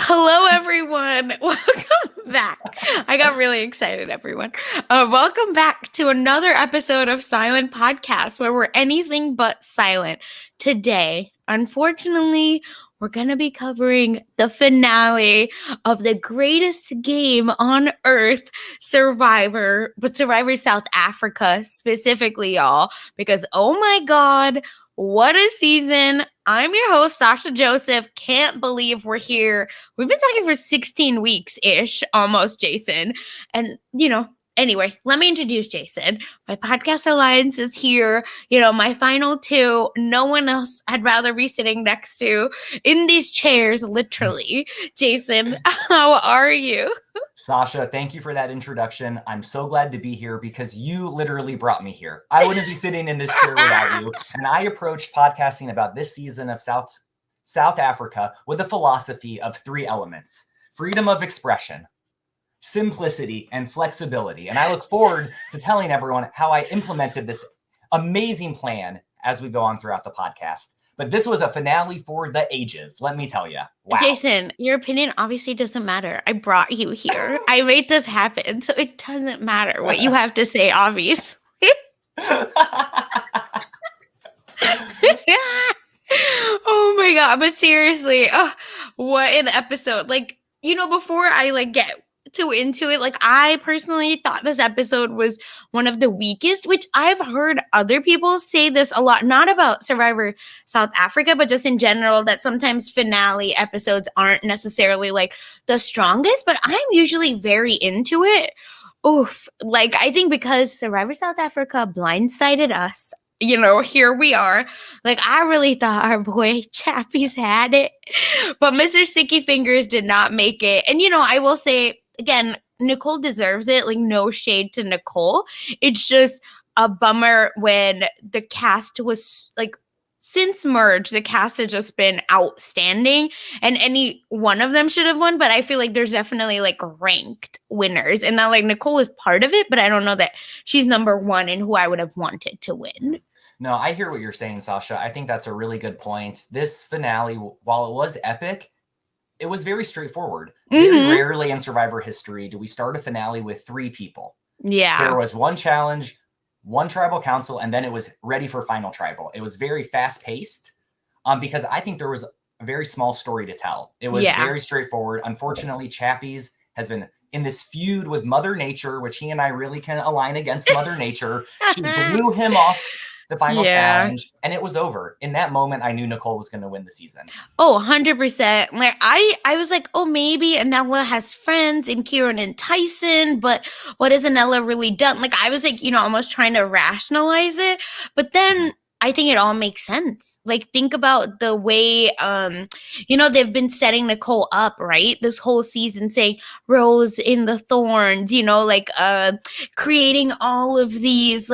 Hello, everyone. Welcome back. I got really excited, everyone. Welcome back to another episode of Silent Podcast, where we're anything but silent. Today, unfortunately, we're going to be covering the finale of the greatest game on earth, Survivor, but Survivor South Africa specifically, y'all, because oh my God, what a season. I'm your host, Sasha Joseph. Can't believe we're here. We've been talking for 16 weeks-ish, almost, Jason. And, anyway, let me introduce Jason. My podcast alliance is here. My final two, no one else I'd rather be sitting next to in these chairs, literally. Jason, how are you? Sasha, thank you for that introduction. I'm so glad to be here because you literally brought me here. I wouldn't be sitting in this chair without you. And I approached podcasting about this season of South Africa with a philosophy of three elements: freedom of expression, simplicity, and flexibility. And I look forward to telling everyone how I implemented this amazing plan as we go on throughout the podcast. But this was a finale for the ages, let me tell you. Wow. Jason, your opinion obviously doesn't matter. I brought you here. I made this happen, so it doesn't matter what you have to say, obviously. Oh my God, but seriously, what an episode. Before I get too into it, I personally thought this episode was one of the weakest, which I've heard other people say this a lot, not about Survivor South Africa, but just in general, that sometimes finale episodes aren't necessarily the strongest, but I'm usually very into it. Oof. I think because Survivor South Africa blindsided us, here we are. I really thought our boy Chappie's had it, but Mr. Sticky Fingers did not make it. And, I will say, again, Nicole deserves it. No shade to Nicole. It's just a bummer when the cast was since merge, the cast has just been outstanding, and any one of them should have won. But I feel like there's definitely ranked winners, and that Nicole is part of it. But I don't know that she's number one and who I would have wanted to win. No, I hear what you're saying, Sasha. I think that's a really good point. This finale, while it was epic, it was very straightforward. Very rarely in Survivor history do we start a finale with three people. Yeah. There was one challenge, one tribal council, and then it was ready for final tribal. It was very fast-paced because I think there was a very small story to tell. It was very straightforward. Unfortunately, Chappie's has been in this feud with Mother Nature, which he and I really can align against Mother Nature. She blew him off the final challenge, and it was over. In that moment, I knew Nicole was going to win the season. Oh, 100%. I was like, oh, maybe Anella has friends in Kieran and Tyson, but what has Anella really done? I was almost trying to rationalize it, but then I think it all makes sense. Think about the way, they've been setting Nicole up, right? This whole season, saying Rose in the thorns, creating all of these,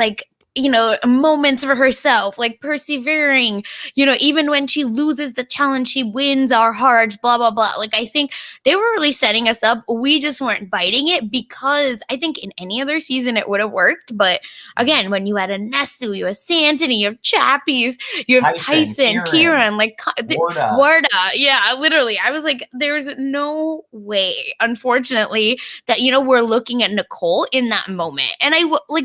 moments for herself, persevering, even when she loses the challenge, she wins our hearts, blah, blah, blah. I think they were really setting us up. We just weren't biting it, because I think in any other season it would have worked. But again, when you had a Nessu, you have Santini, you have Chappies, you have Tyson, Kieran, Warda. Yeah, literally. I was like, there's no way, unfortunately, that, we're looking at Nicole in that moment. And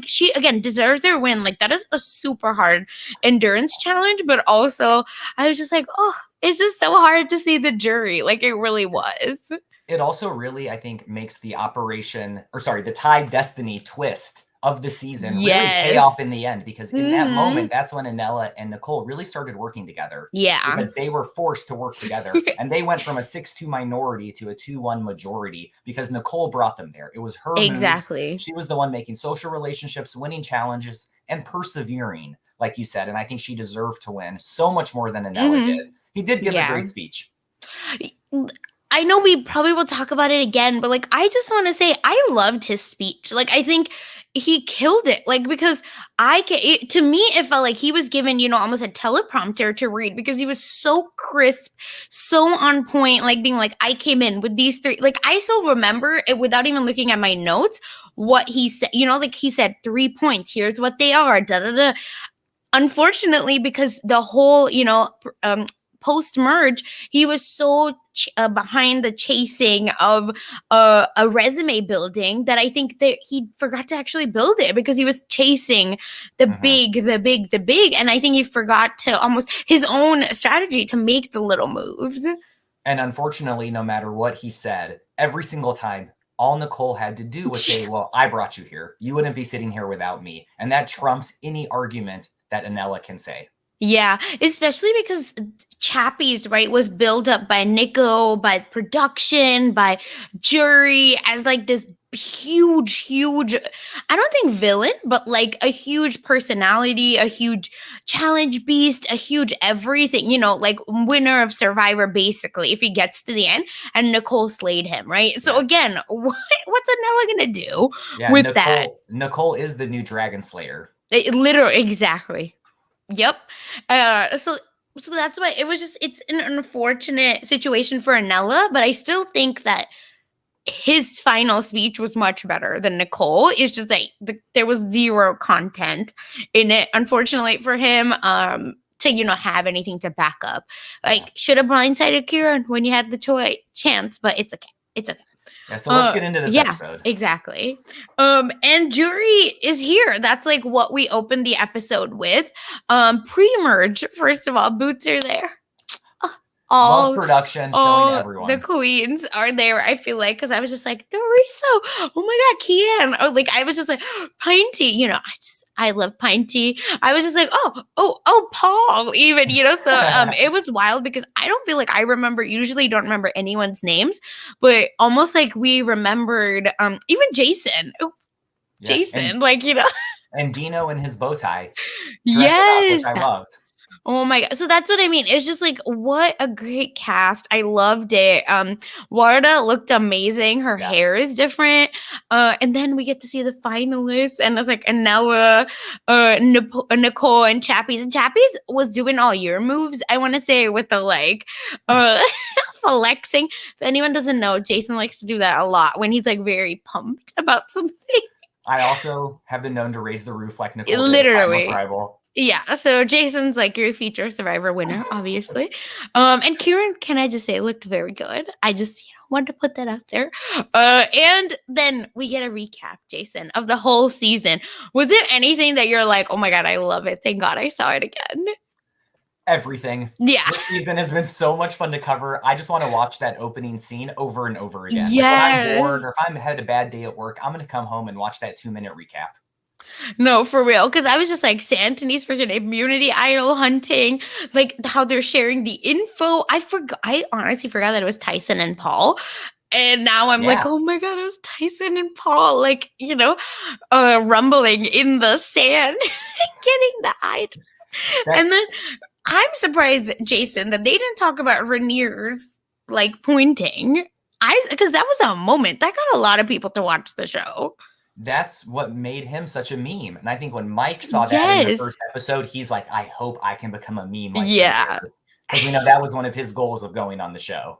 she, again, deserves her win. That is a super hard endurance challenge, but also I was just it's just so hard to see the jury. It really was. It also really, I think, makes the Tide Destiny twist of the season really pay off in the end, because in that moment, that's when Anella and Nicole really started working together. Yeah. Because they were forced to work together, and they went from a 6-2 minority to a 2-1 majority because Nicole brought them there. It was her exactly moves. She was the one making social relationships, winning challenges, and persevering, like you said. And I think she deserved to win so much more than Anella did. He did give a great speech. I know we probably will talk about it again, but I just want to say I loved his speech. I think he killed it. Because to me, it felt like he was given, almost a teleprompter to read, because he was so crisp, so on point, being I came in with these three. I still remember it without even looking at my notes, what he said. He said 3 points. Here's what they are. Da da da. Unfortunately, because the whole, post-merge, he was so behind the chasing of a resume building that I think that he forgot to actually build it because he was chasing the big. And I think he forgot to almost his own strategy to make the little moves. And unfortunately, no matter what he said, every single time, all Nicole had to do was say, well, I brought you here. You wouldn't be sitting here without me. And that trumps any argument that Anella can say. Yeah, especially because Chappie's, right, was built up by Nico, by production, by jury as like this huge, I don't think villain, but like a huge personality, a huge challenge beast, a huge everything, like winner of Survivor, basically, if he gets to the end, and Nicole slayed him, right? So again, what's Anella gonna do with that? Nicole is the new Dragon Slayer. Literally, exactly. Yep. So that's why it's an unfortunate situation for Anella, but I still think that his final speech was much better than Nicole. It's just like there was zero content in it, unfortunately for him, to have anything to back up. Like, should have blindsided Kieran when you had the chance, but it's okay. It's okay. Yeah, so let's get into this episode. Exactly. And jury is here. That's like what we opened the episode with. Pre-merge, first of all, boots are there. Love production, showing everyone. The queens are there, I feel like, because I was just like, Doriso, oh my God, Kian. Or like, I was just like, Pinty, I love Pinty. I was just like, oh, Paul, even, so it was wild because I don't feel like usually don't remember anyone's names, but almost like we remembered even Jason. Oh, yeah, Jason, And Dino in his bow tie. Yes. Up, which I loved. Oh my God. So that's what I mean. It's just like, what a great cast. I loved it. Warda looked amazing. Her hair is different. And then we get to see the finalists. And it's like Anella, Nicole, and Chappie's. And Chappie's was doing all your moves, I want to say, with the flexing. If anyone doesn't know, Jason likes to do that a lot when he's like very pumped about something. I also have been known to raise the roof like Nicole. Literally. Did Tribal. Yeah, so Jason's like your future Survivor winner, obviously. And Kieran, can I just say, looked very good. I just wanted to put that out there. And then we get a recap, Jason, of the whole season. Was there anything that you're like, oh my God, I love it. Thank God I saw it again? Everything. Yeah. This season has been so much fun to cover. I just want to watch that opening scene over and over again. Yeah. Like when I'm bored or if I'm had a bad day at work, I'm going to come home and watch that 2-minute recap. No, for real. Because I was just like, Santony's freaking immunity idol hunting, like how they're sharing the info. I honestly forgot that it was Tyson and Paul. And now I'm like, oh my God, it was Tyson and Paul, like, rumbling in the sand, getting the items. And then I'm surprised, Jason, that they didn't talk about Rainier's like pointing. Because that was a moment that got a lot of people to watch the show. That's what made him such a meme. And I think when Mike saw that in the first episode, he's like, I hope I can become a meme like yeah. Because we know that was one of his goals of going on the show.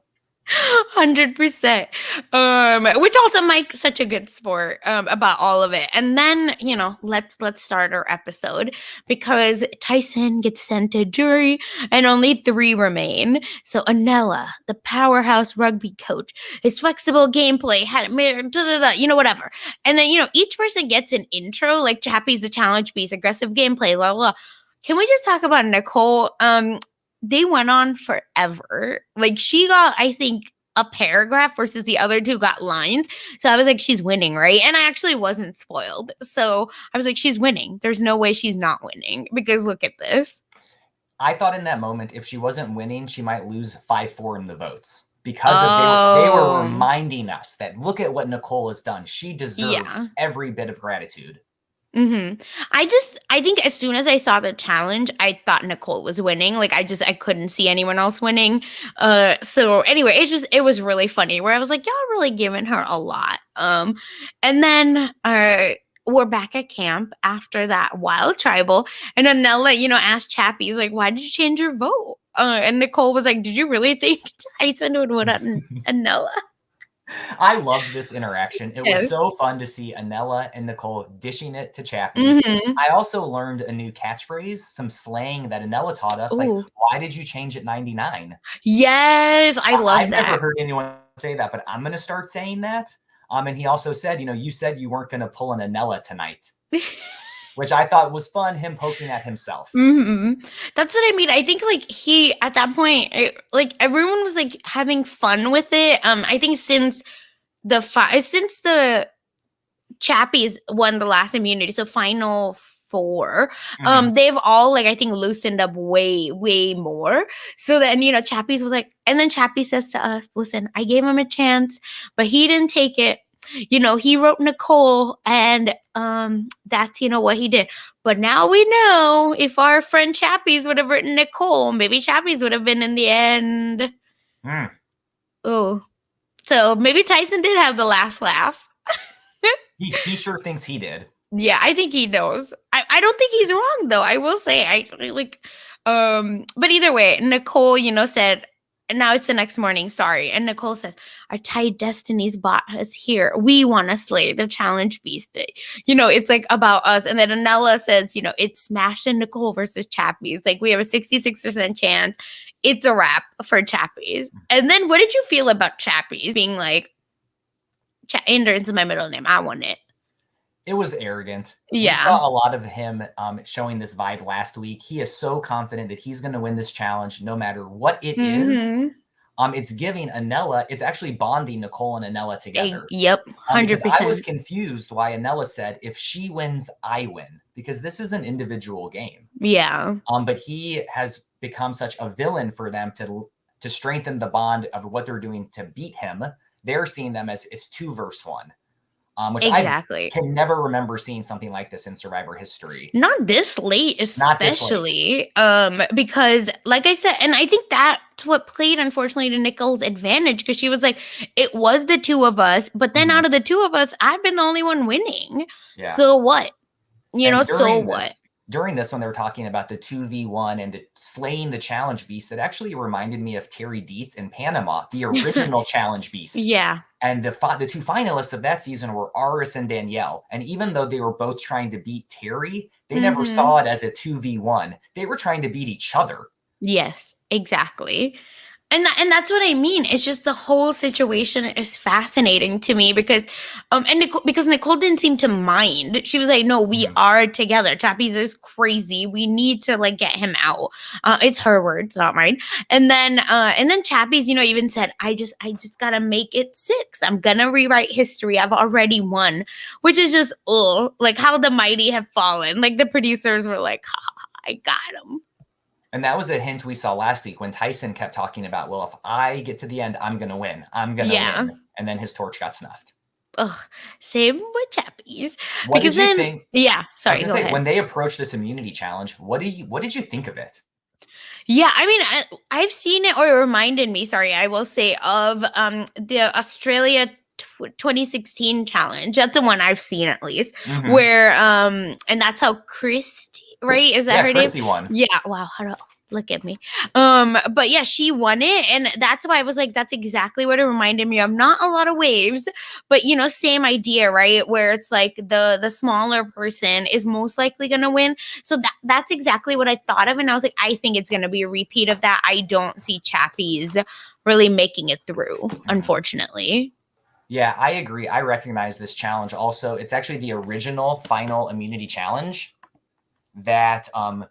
100%. Which also Mike's such a good sport about all of it. And then, let's start our episode because Tyson gets sent to jury and only 3 remain. So Anella, the powerhouse rugby coach, his flexible gameplay had whatever. And then, each person gets an intro, like Chappie's the challenge piece, aggressive gameplay, blah, blah. Can we just talk about Nicole? They went on forever. Like she got, I think, a paragraph versus the other 2 got lines. So I was like, she's winning, right? And I actually wasn't spoiled. So I was like, she's winning. There's no way she's not winning because look at this. I thought in that moment, if she wasn't winning, she might lose 5-4 in the votes because they were reminding us that look at what Nicole has done. She deserves every bit of gratitude. Mm-hmm. I think as soon as I saw the challenge, I thought Nicole was winning. Like I couldn't see anyone else winning. So anyway, it was really funny where I was like, y'all really giving her a lot. And then we're back at camp after that wild tribal, and Anella, asked Chappie, like, why did you change your vote? And Nicole was like, did you really think Tyson would win Anella? I loved this interaction. It was Yes. so fun to see Anella and Nicole dishing it to Chappies. Mhm. I also learned a new catchphrase, some slang that Anella taught us, like, Ooh. "Why did you change it 99?" Yes, I love I've never that. heard anyone say that, but I'm gonna start saying that. And he also said, "You said you weren't gonna pull an Anella tonight," which I thought was fun, him poking at himself. Mhm. That's what I mean. I think, like, he at that point, like, everyone was, like, having fun with it. I think since the Chappies won the last immunity, so final four, Mhm. they've all, like, I think loosened up way, way more. So then, Chappies was like, and then Chappie says to us, listen, I gave him a chance, but he didn't take it. He wrote Nicole, and that's what he did. But now we know if our friend Chappies would have written Nicole, maybe Chappies would have been in the end. Mm. Oh, so maybe Tyson did have the last laugh. He sure thinks he did. Yeah, I think he knows. I don't think he's wrong though. I will say I like but either way, Nicole, said, and now it's the next morning, sorry. And Nicole says, our tight destinies brought us here. We want to slay the challenge beast. It's like about us. And then Anella says, it's Smash and Nicole versus Chappies. Like we have a 66% chance. It's a wrap for Chappies. And then what did you feel about Chappies being like, Anderson's my middle name. I want it. It was arrogant. We Yeah. saw a lot of him showing this vibe last week. He is so confident that he's going to win this challenge no matter what it is. Mhm. It's giving Anella, it's actually bonding Nicole and Anella together. Yep, Because I was 100%. confused why Anella said, if she wins, I win. Because this is an individual game. Yeah. But he has become such a villain for them to strengthen the bond of what they're doing to beat him. They're seeing them as it's 2 versus 1. Which Exactly. I can never remember seeing something like this in Survivor history. Not this late, Not this late. especially, because like I said, and I think that's what played, unfortunately, to Nicole's advantage, because she was like, it was the two of us, but then out of the two of us, I've been the only one winning. Yeah. So what? And so what? During this, when they were talking about the 2v1 and slaying the challenge beast, it actually reminded me of Terry Dietz in Panama, the original challenge beast. Yeah. And the 2 finalists of that season were Aris and Danielle. And even though they were both trying to beat Terry, they never saw it as a 2v1. They were trying to beat each other. Yes, exactly. And that's what I mean. It's just the whole situation is fascinating to me because Nicole didn't seem to mind. She was like, "No, we are together. Chappies is crazy. We need to like get him out." It's her words, not mine. And then Chappies, even said, I just gotta make it 6. I'm gonna rewrite history. I've already won," which is just like how the mighty have fallen. Like the producers were like, "Ha, ha, ha, I got him." And that was a hint we saw last week when Tyson kept talking about, well, if I get to the end, I'm going to win. I'm going to win. And then his torch got snuffed. Ugh, same with Chappies. What did you think? Yeah, sorry. I was going to say, when they approached this immunity challenge, what did you think of it? Yeah, I mean, I've seen it, or it reminded me, sorry, I will say, of the Australia 2016 challenge. That's the one I've seen at least, where and that's how Christy, right? Is that her Christy name? won. Yeah. Wow. Look at me. But yeah, she won it, and that's why I was like, that's exactly what it reminded me of. Not a lot of waves, but same idea, right? Where it's like the smaller person is most likely gonna win. So that's exactly what I thought of, and I was like, I think it's gonna be a repeat of that. I don't see Chappies really making it through, unfortunately. Yeah, I agree. I recognize this challenge also. It's actually the original final immunity challenge that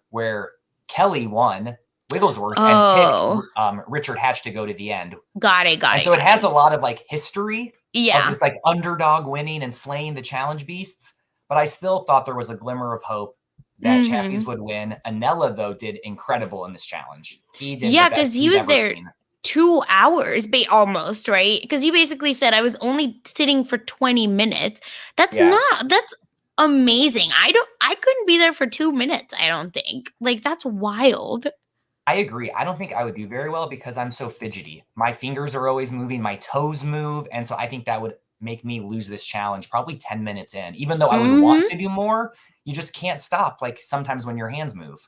where Kelly won Wigglesworth and picked Richard Hatch to go to the end. Got it. So it has a lot of like history of this like underdog winning and slaying the challenge beasts. But I still thought there was a glimmer of hope that Chappies would win. Anella, though, did incredible in this challenge. He did the best he was there. Seen. 2 hours, almost, right? Because he basically said, I was only sitting for 20 minutes. That's amazing. I couldn't be there for 2 minutes, I don't think. Like, that's wild. I agree. I don't think I would do very well because I'm so fidgety. My fingers are always moving, my toes move, and so I think that would make me lose this challenge probably 10 minutes in. Even though I would want to do more, you just can't stop, like sometimes when your hands move.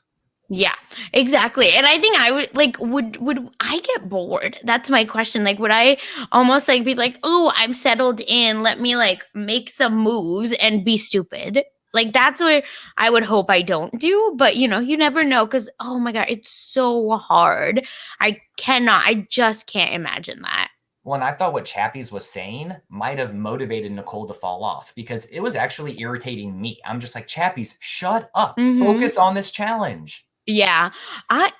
Yeah, exactly. And I think I would like would I get bored? That's my question. Like would I almost like be like, "Oh, I'm settled in. Let me like make some moves and be stupid." Like that's what I would hope I don't do, but you never know cuz oh my god, it's so hard. I just can't imagine that. Well, and I thought what Chappies was saying might have motivated Nicole to fall off because it was actually irritating me. I'm just like, Chappies, shut up. Mhm. Focus on this challenge. Yeah.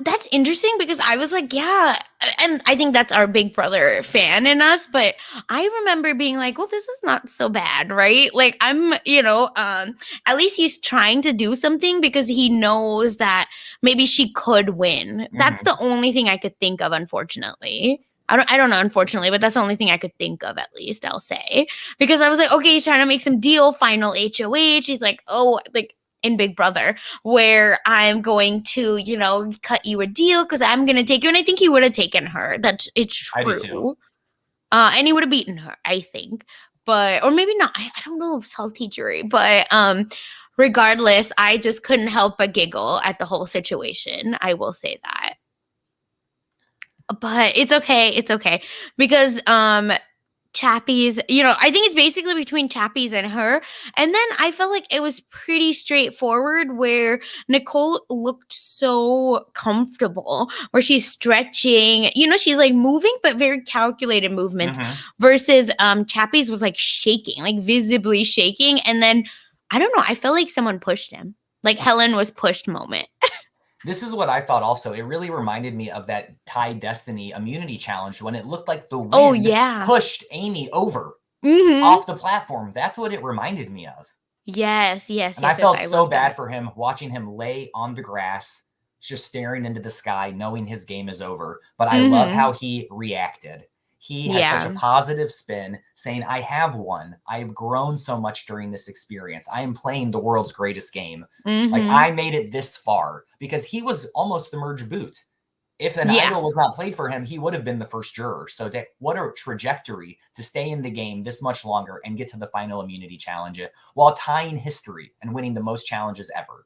That's interesting because I was like, yeah, and I think that's our Big Brother fan in us, but I remember being like, well, this is not so bad, right? Like at least he's trying to do something because he knows that maybe she could win. That's Mhm. the only thing I could think of, unfortunately. I don't know, unfortunately, but that's the only thing I could think of, at least I'll say. Because I was like, okay, he's trying to make some deal, final HOH. He's like, oh, like in Big Brother where I'm going to, cut you a deal because I'm going to take you. And I think he would have taken her. It's I do too. true. And he would have beaten her, I think. But, or maybe not. I don't know if salty jury, but regardless, I just couldn't help but giggle at the whole situation. I will say that. But it's okay. It's okay. Because Chappie's, I think it's basically between Chappie's and her. And then I felt like it was pretty straightforward where Nicole looked so comfortable, where she's stretching, she's like moving, but very calculated movements Mhm. versus Chappie's was like shaking, like visibly shaking. And then I don't know, I felt like someone pushed him. Like Helen was pushed moment. This is what I thought also. It really reminded me of that Thai Destiny immunity challenge when it looked like the Oh wind yeah. pushed Amy over Mm-hmm. off the platform. That's what it reminded me of. Yes, yes, And I yes, yes. felt I so love bad that. for him watching him lay on the grass, just staring into the sky, knowing his game is over. But I love Mm-hmm. how he reacted. He had such a Yeah. positive spin, saying, I have won. I have grown so much during this experience. I am playing the world's greatest game. Like, Mm-hmm. I made it this far because he was almost the merge boot. If an Yeah. idol was not played for him, he would have been the first juror. So what a trajectory to stay in the game this much longer and get to the final immunity challenge while tying history and winning the most challenges ever.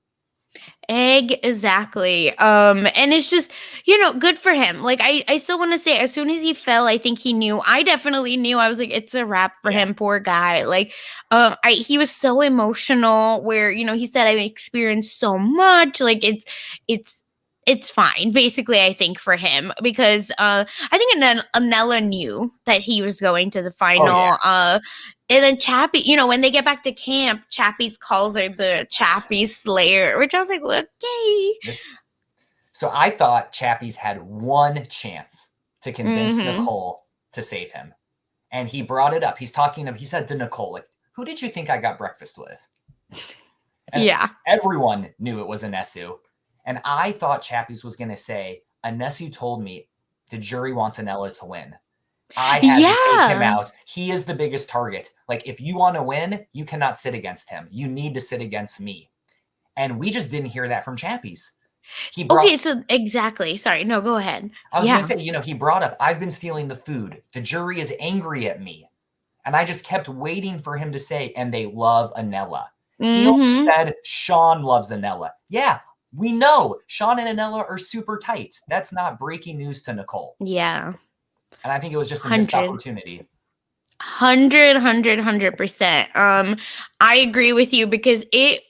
Exactly. And it's just, good for him. Like I still want to say as soon as he fell, I think he knew. I definitely knew. I was like, it's a wrap for Yeah. him, poor guy. Like, he was so emotional where, he said I experienced so much. Like it's fine, basically, I think, for him because I think Anella knew that he was going to the Oh, yeah. final. And then Chappie, when they get back to camp, Chappie's calls her the Chappie Slayer, which I was like, well, okay. So I thought Chappies had one chance to convince Mm-hmm. Nicole to save him. And he brought it up. He said to Nicole, like, who did you think I got breakfast with? And Yeah. everyone knew it was Anesu. And I thought Chappies was going to say, Anesu told me the jury wants Anella to win. I had to take him Yeah. out. He is the biggest target. Like, if you want to win, you cannot sit against him. You need to sit against me. And we just didn't hear that from Chappies. He brought, Okay, so exactly. Sorry. No, go ahead. I was going to Yeah. say, he brought up, I've been stealing the food. The jury is angry at me. And I just kept waiting for him to say, and they love Anella. He only Mm-hmm. said, Sean loves Anella. Yeah, we know Sean and Anella are super tight. That's not breaking news to Nicole. Yeah. And I think it was just a missed 100. opportunity. 100%. I agree with you because it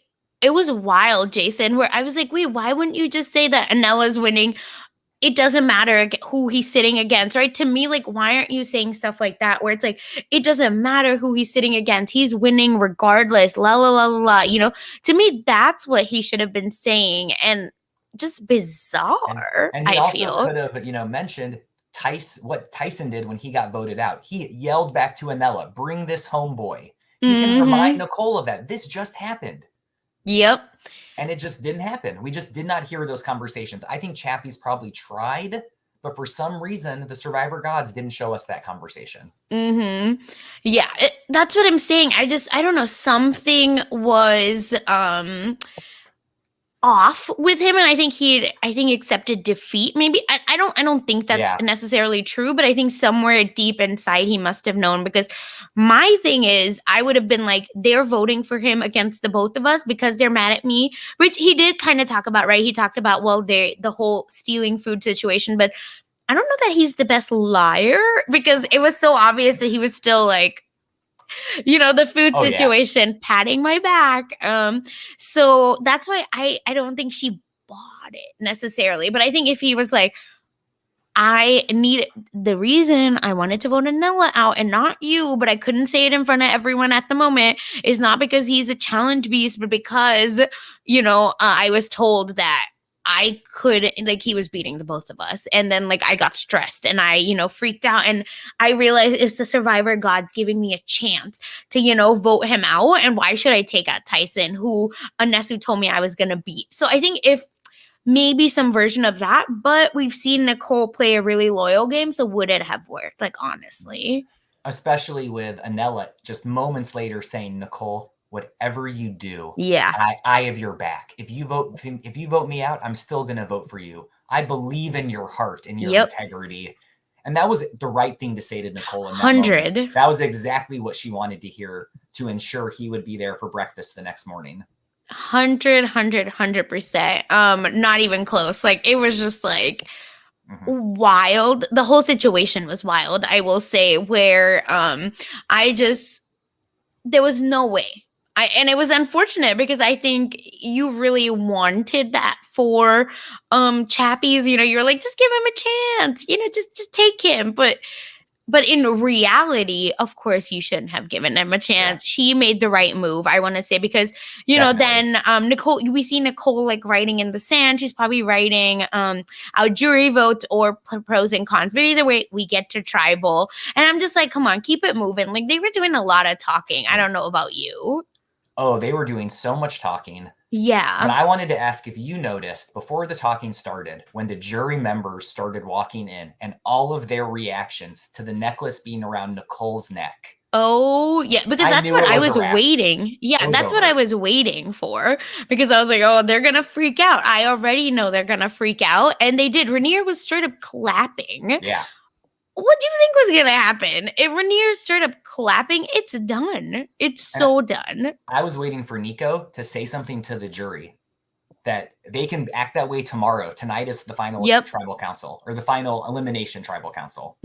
was wild, Jason, where I was like, wait, why wouldn't you just say that Anella's winning? It doesn't matter who he's sitting against, right? To me, like, why aren't you saying stuff like that where it's like, it doesn't matter who he's sitting against. He's winning regardless. La la la la la. To me, that's what he should have been saying. And just And bizarre, and he I also feel. could have, mentioned what Tyson did when he got voted out. He yelled back to Anella, bring this homeboy. He can remind Mm-hmm. Nicole of that. This just happened. Yep. And it just didn't happen. We just did not hear those conversations. I think Chappie's probably tried, but for some reason, the Survivor gods didn't show us that conversation. Mm-hmm. Yeah, that's what I'm saying. I don't know. Something was off with him, and I think accepted defeat. Maybe I don't think that's Yeah. necessarily true, but I think somewhere deep inside he must have known, because my thing is I would have been like, they're voting for him against the both of us because they're mad at me, which he did kind of talk about, right? He talked about, well, the whole stealing food situation, but I don't know that he's the best liar, because it was so obvious that he was still like, the food Oh, yeah. situation, patting my back. So that's why I don't think she bought it necessarily. But I think if he was like, the reason I wanted to vote Anella out and not you, but I couldn't say it in front of everyone at the moment, is not because he's a challenge beast, but because, I was told that I could, like, he was beating the both of us. And then, like, I got stressed and I, freaked out. And I realized it's the survivor gods giving me a chance to, vote him out. And why should I take out Tyson, who Anesu told me I was going to beat? So I think if maybe some version of that, but we've seen Nicole play a really loyal game. So would it have worked? Like, honestly. Especially with Anella just moments later saying, Nicole, whatever you do, Yeah. I have your back. If you vote me out, I'm still going to vote for you. I believe in your heart and your integrity. And that was the right thing to say to Nicole in that 100. moment. That was exactly what she wanted to hear to ensure he would be there for breakfast the next morning. 100%. Not even close. Like, it was just like wild. The whole situation was wild, I will say, where there was no way. And it was unfortunate because I think you really wanted that for Chappies. You're like, just give him a chance. Just take him. But in reality, of course, you shouldn't have given him a chance. Yeah. She made the right move, I want to say, because, then Nicole, we see Nicole like writing in the sand. She's probably writing our jury votes or pros and cons. But either way, we get to tribal. And I'm just like, come on, keep it moving. Like, they were doing a lot of talking. I don't know about you. Oh, they were doing so much talking. Yeah. But I wanted to ask if you noticed before the talking started, when the jury members started walking in and all of their reactions to the necklace being around Nicole's neck. Oh, yeah, because that's what I was waiting. Yeah, that's what I was waiting for, because I was like, oh, they're going to freak out. I already know they're going to freak out. And they did. Rhaenyra was straight up clapping. Yeah. What do you think was going to happen? If Rhaenyra's straight up clapping, it's done. It's so done. I was waiting for Nico to say something to the jury that they can act that way tomorrow. Tonight is the final tribal council, or the final elimination tribal council.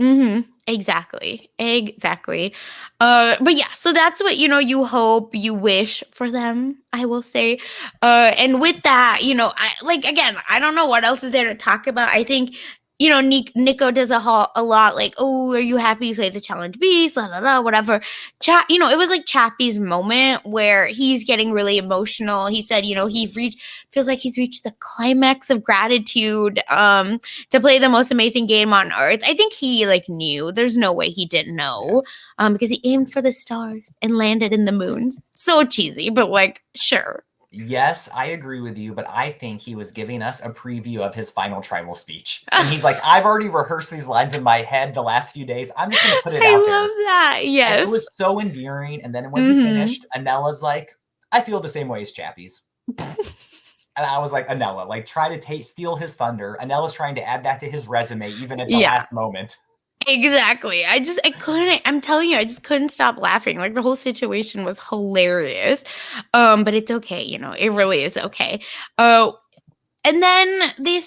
Exactly. But yeah, so that's what, you hope, you wish for them, I will say. And with that, I don't know what else is there to talk about. I think, Nico does a lot like, oh, are you happy you played the challenge beast, whatever. It was like Chappie's moment where he's getting really emotional. He said, feels like he's reached the climax of gratitude to play the most amazing game on earth. I think he knew. There's no way he didn't know, because he aimed for the stars and landed in the moons. So cheesy, but sure. Yes, I agree with you, but I think he was giving us a preview of his final tribal speech. And he's like, I've already rehearsed these lines in my head the last few days. I'm just going to put it out there. I love that. Yes. And it was so endearing. And then when he finished, Anella's like, I feel the same way as Chappies. And I was like, Anella, try to steal his thunder. Anella's trying to add that to his resume, even at the last moment. Exactly. I couldn't, I'm telling you, I just couldn't stop laughing. The whole situation was hilarious. But it's okay. It really is okay. And then they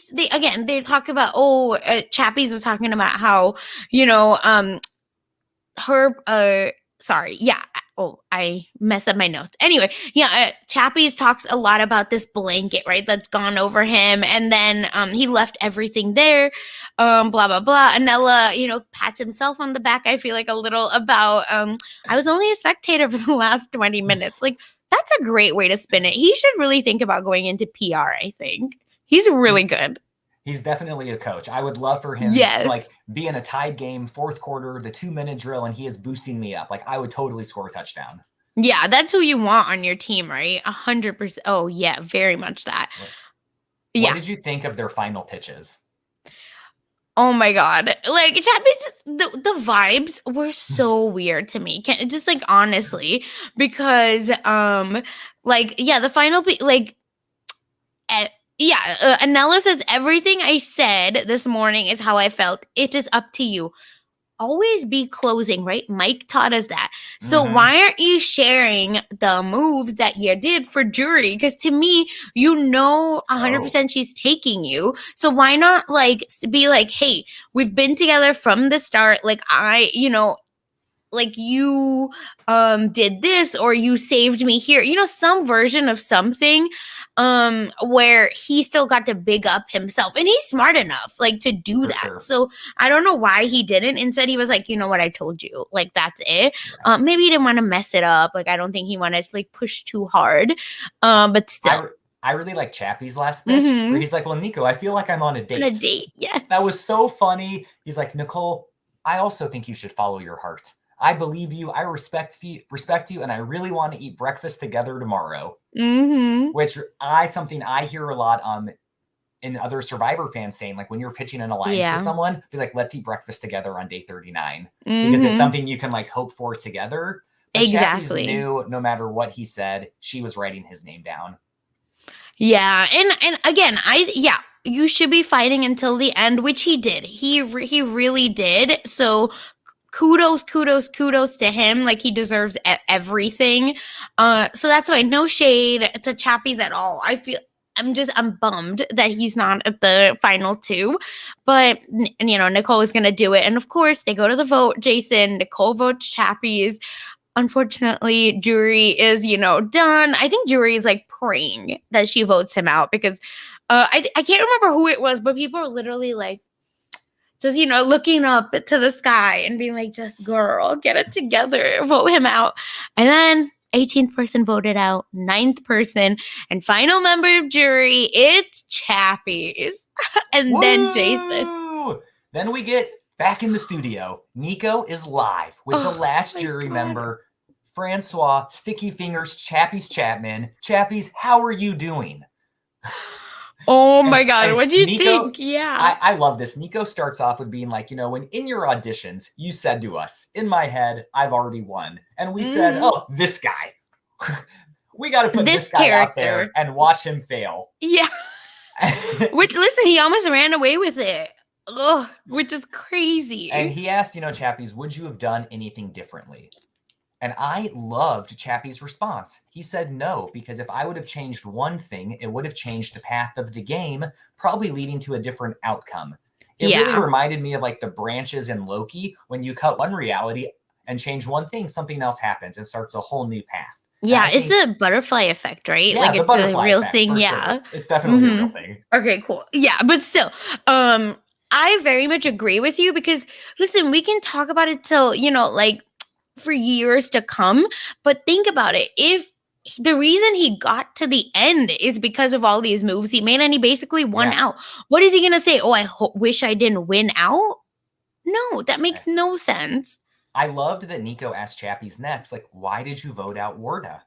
talk about, Chappies was talking about how, I messed up my notes. Anyway, Chappies talks a lot about this blanket, right, that's gone over him, and then he left everything there, blah, blah, blah. Anella, pats himself on the back, I feel like, a little about, I was only a spectator for the last 20 minutes. That's a great way to spin it. He should really think about going into PR, I think. He's really good. He's definitely a coach. I would love for him to be in a tied game, fourth quarter, the 2-minute drill, and he is boosting me up. I would totally score a touchdown. Yeah, that's who you want on your team, right? 100%. Oh, yeah, very much that. What did you think of their final pitches? Oh my God. Chappies, the vibes were so weird to me. Just honestly, because the final Anella says, everything I said this morning is how I felt. It is up to you. Always be closing, right? Mike taught us that. So Mhm. why aren't you sharing the moves that you did for jury? Because to me, 100% she's taking you. So why not like be like, hey, we've been together from the start. Like like you did this or you saved me here, some version of something where he still got to big up himself, and he's smart enough like to do For that. sure. So I don't know why he didn't. Instead he was like, you know what, I told you, like that's it. Yeah. Maybe he didn't want to mess it up. Like I don't think he wanted to like push too hard, but still. I really like Chappie's last pitch where Mm-hmm. he's like, well, Nico, I feel like I'm on a On date. a date, yes. That was so funny. He's like, Nicole, I also think you should follow your heart. I believe you. I respect you, and I really want to eat breakfast together tomorrow. Mm-hmm. Which something I hear a lot in other Survivor fans saying, like when you're pitching an alliance to someone, be like, let's eat breakfast together on day 39. Because it's something you can like hope for together. But Chappie's knew no matter what he said, she was writing his name down. Yeah, and again, you should be fighting until the end, which he did. He really did. So kudos to him. Like he deserves everything. So that's why no shade to Chappies at all. I'm bummed that he's not at the final two, but Nicole is gonna do it, and of course they go to the vote. Jason, Nicole votes Chappies. Unfortunately, jury is, done. I think jury is like praying that she votes him out because I can't remember who it was, but people are literally like, just, looking up to the sky and being like, just girl, get it together, vote him out. And then 18th person voted out, 9th person, and final member of jury, it's Chappies. And Woo! then Jason. Then we get back in the studio. Nico is live with the last jury member, Francois Sticky Fingers Chappies Chapman. Chappies, how are you doing? Oh my God, what do you think? Yeah. I love this. Nico starts off with being like, when in your auditions, you said to us, in my head, I've already won. And we said, oh, this guy. We got to put this guy out there and watch him fail. Yeah. Which, listen, he almost ran away with it. Ugh, which is crazy. And he asked, Chappies, would you have done anything differently? And I loved Chappie's response. He said no, because if I would have changed one thing, it would have changed the path of the game, probably leading to a different outcome. It really reminded me of like the branches in Loki. When you cut one reality and change one thing, something else happens and starts a whole new path. Yeah, it's a butterfly effect, right? Yeah, like the it's butterfly a real effect, thing. Yeah. Sure. It's definitely a real thing. Okay, cool. Yeah, but still, I very much agree with you because listen, we can talk about it till, like for years to come, but think about it. If the reason he got to the end is because of all these moves he made and he basically won out, what is he going to say? Oh, I wish I didn't win out? No, that makes no sense. I loved that Nico asked Chappies next, like, why did you vote out Warda?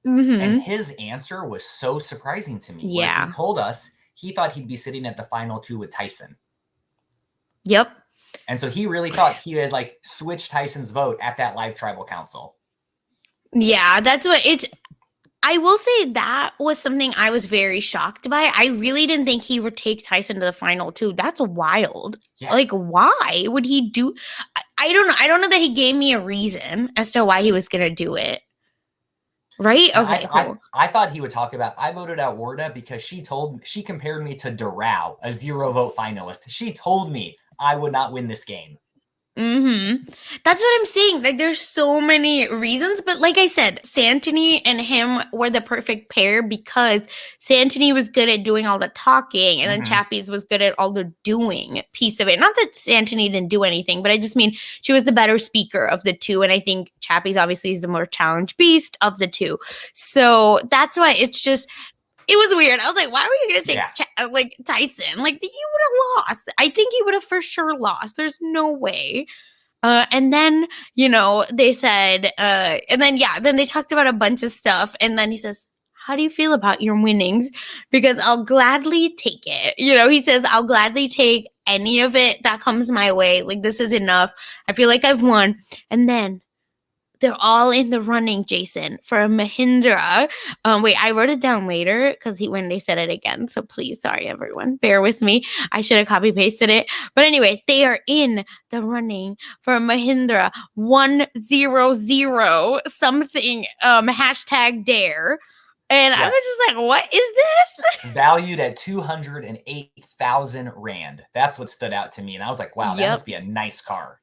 And his answer was so surprising to me. Yeah. Where he told us he thought he'd be sitting at the final two with Tyson. Yep. And so he really thought he had like switched Tyson's vote at that live tribal council. Yeah, that's what I will say that was something I was very shocked by. I really didn't think he would take Tyson to the final two. That's wild. Yeah. Like, why would he do? I don't know. I don't know that he gave me a reason as to why he was going to do it. Right? Okay, cool. I thought he would talk about, I voted out Warda because she compared me to Doral, a 0 vote finalist. She told me I would not win this game. That's what I'm saying. Like, there's so many reasons, but like I said, Santini and him were the perfect pair because Santini was good at doing all the talking, and then Chappies was good at all the doing piece of it. Not that Santini didn't do anything, but I just mean she was the better speaker of the two, and I think Chappies obviously is the more challenge beast of the two. So that's why it's just. It was weird. I was like, why were you going to say Tyson? Like, you would have lost. I think he would have for sure lost. There's no way. And then, they said, then they talked about a bunch of stuff. And then he says, how do you feel about your winnings? Because I'll gladly take it. He says, I'll gladly take any of it that comes my way. Like, this is enough. I feel like I've won. And then they're all in the running, Jason, for a Mahindra. Wait, I wrote it down later because when they said it again. So please, sorry everyone, bear with me. I should have copy pasted it. But anyway, they are in the running for a Mahindra 100 something hashtag dare. And I Yeah. was just like, what is this? Valued at 208,000 Rand. That's what stood out to me. And I was like, wow, that Yep. must be a nice car.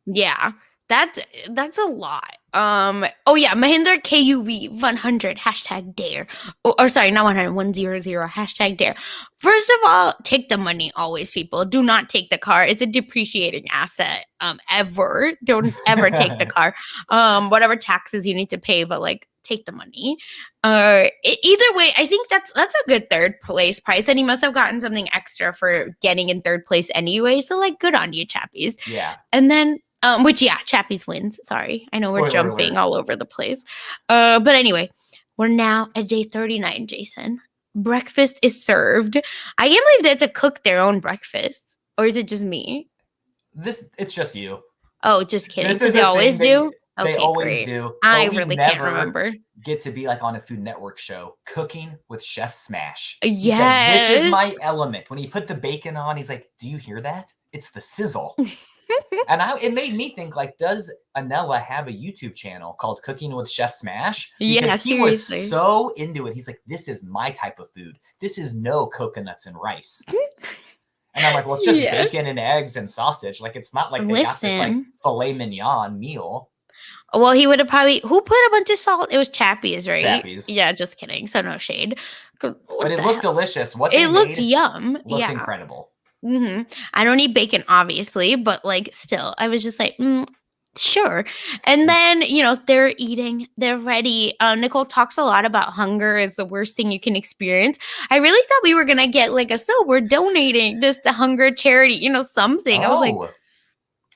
Yeah. That's a lot. Oh yeah, Mahindra KUV 100 hashtag dare. Or sorry, not 100, 100 hashtag dare. First of all, take the money always, people. Do not take the car. It's a depreciating asset. Ever. Don't ever take the car. Whatever taxes you need to pay, but like take the money. Either way, I think that's a good third place price, and he must have gotten something extra for getting in third place anyway. So like, good on you, Chappies. Yeah. And then which yeah, Chappies wins. Sorry. I know Spoiler we're jumping alert. all over the place. But anyway, we're now at day 39, Jason. Breakfast is served. I can't believe they had to cook their own breakfast. Or is it just me? It's just you. Oh, just kidding. This Because is they a always thing do? They Okay, always great. do. I But we really can't never remember. get to be like on a Food Network show, cooking with Chef Smash. He Yes. said, this is my element. When he put the bacon on, he's like, do you hear that? It's the sizzle. And it made me think, like, does Anela have a YouTube channel called Cooking with Chef Smash? Because Yeah, he was seriously. so into it. He's like, this is my type of food. This is no coconuts and rice. And I'm like, well, it's just Yes. bacon and eggs and sausage. Like, it's not like they got this like Listen. filet mignon meal. Well, he would have probably who put a bunch of salt? It was Chappies, right? Chappies. Yeah, just kidding. So no shade. But it looked delicious. What It they looked made yum. looked Yeah. incredible. I don't eat bacon, obviously, but like still, I was just like, sure. And then, they're eating, they're ready. Nicole talks a lot about hunger is the worst thing you can experience. I really thought we were going to get like we're donating this to hunger charity, something. I was like,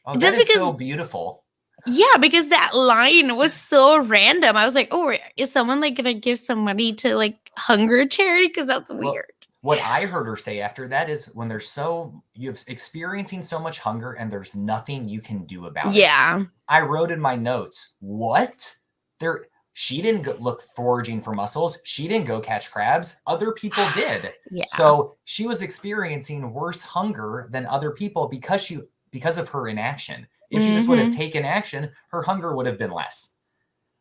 that just is because so beautiful. Yeah, because that line was so random. I was like, oh, is someone like going to give some money to like hunger charity? Because that's weird. What I heard her say after that is when you're experiencing so much hunger and there's nothing you can do about it. Yeah. I wrote in my notes, what? She didn't look foraging for mussels. She didn't go catch crabs. Other people did. Yeah. So she was experiencing worse hunger than other people because of her inaction. If she just would have taken action, her hunger would have been less.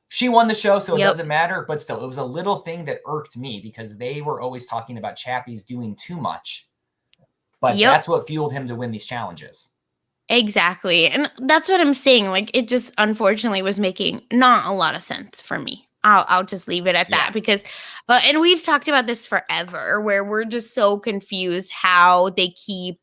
She won the show, so it doesn't matter. But still, it was a little thing that irked me because they were always talking about Chappies doing too much. But that's what fueled him to win these challenges. Exactly. And that's what I'm saying. Like, it just unfortunately was making not a lot of sense for me. I'll just leave it at that because, and we've talked about this forever where we're just so confused how they keep,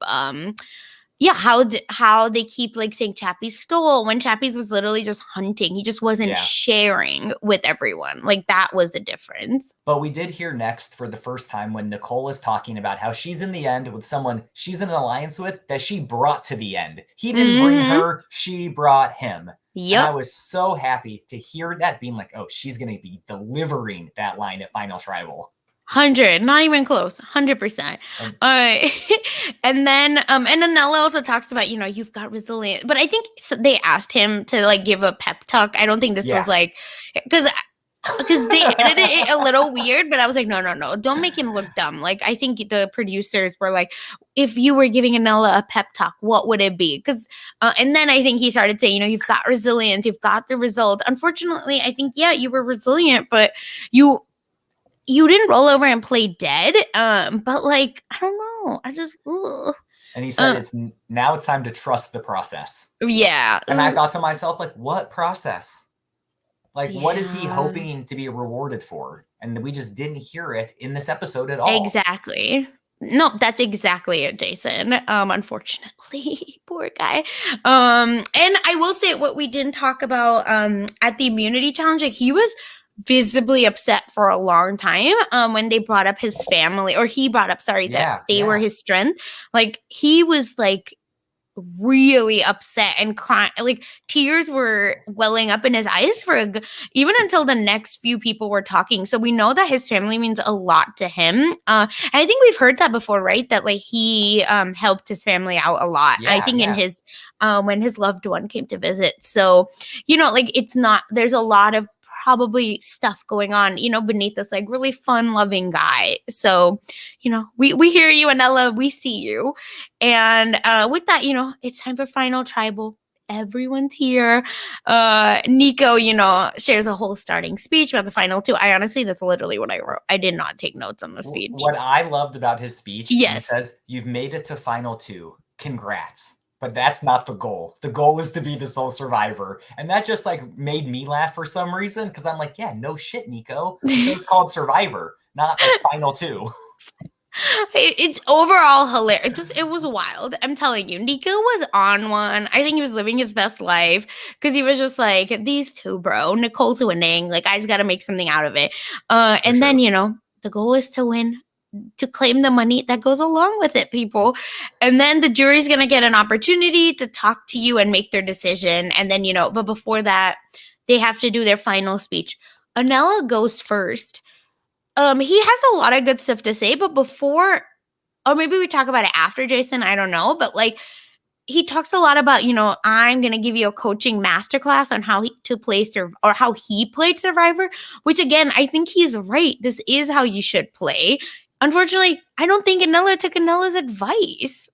how they keep like saying Chappies stole when Chappies was literally just hunting. He just wasn't sharing with everyone. Like that was the difference. But we did hear next for the first time when Nicole is talking about how she's in the end with someone she's in an alliance with that she brought to the end. He didn't bring her, she brought him. Yep. And I was so happy to hear that being like, oh, she's going to be delivering that line at Final Tribal. 100, not even close, 100%. And then, and Anela also talks about, you've got resilience. But I think they asked him to like give a pep talk. I don't think this was like, because they edited it a little weird, but I was like, no, don't make him look dumb. Like, I think the producers were like, if you were giving Anela a pep talk, what would it be? Because, and then I think he started saying, you've got resilience, you've got the result. Unfortunately, I think, you were resilient, but you didn't roll over and play dead. But like, I don't know. I just, And he said, now it's time to trust the process. Yeah. And I thought to myself, like, what process? Like, what is he hoping to be rewarded for? And we just didn't hear it in this episode at all. Exactly. No, that's exactly it, Jason. Unfortunately, poor guy. And I will say what we didn't talk about at the immunity challenge, like he was visibly upset for a long time when they brought up his family, or he brought up, that they were his strength. Like he was like really upset and crying, like tears were welling up in his eyes for even until the next few people were talking. So we know that his family means a lot to him. And I think we've heard that before, right? That like he helped his family out a lot. I Yeah, think in yeah. his when his loved one came to visit. So, like it's not, there's a lot of probably stuff going on, beneath this like really fun loving guy. So, we hear you, Anella, we see you. And with that, it's time for final tribal. Everyone's here. Nico, shares a whole starting speech about the final two. I honestly, that's literally what I wrote. I did not take notes on the speech. What I loved about his speech, he Yes. says, "You've made it to final two. Congrats." But that's not the goal. The goal is to be the sole survivor. And that just like made me laugh for some reason. Cause I'm like, yeah, no shit, Nico. The show's called Survivor, not like final two. It's overall hilarious. It was wild. I'm telling you, Nico was on one. I think he was living his best life because he was just like, these two, bro. Nicole's winning. Like, I just got to make something out of it. And sure. then, the goal is to win, to claim the money that goes along with it, people. And then the jury's going to get an opportunity to talk to you and make their decision. And then, but before that, they have to do their final speech. Anella goes first. He has a lot of good stuff to say, but before, or maybe we talk about it after, Jason, I don't know, but like he talks a lot about, I'm going to give you a coaching masterclass on how to play or how he played Survivor, which again, I think he's right. This is how you should play. Unfortunately, I don't think Anella took Anella's advice.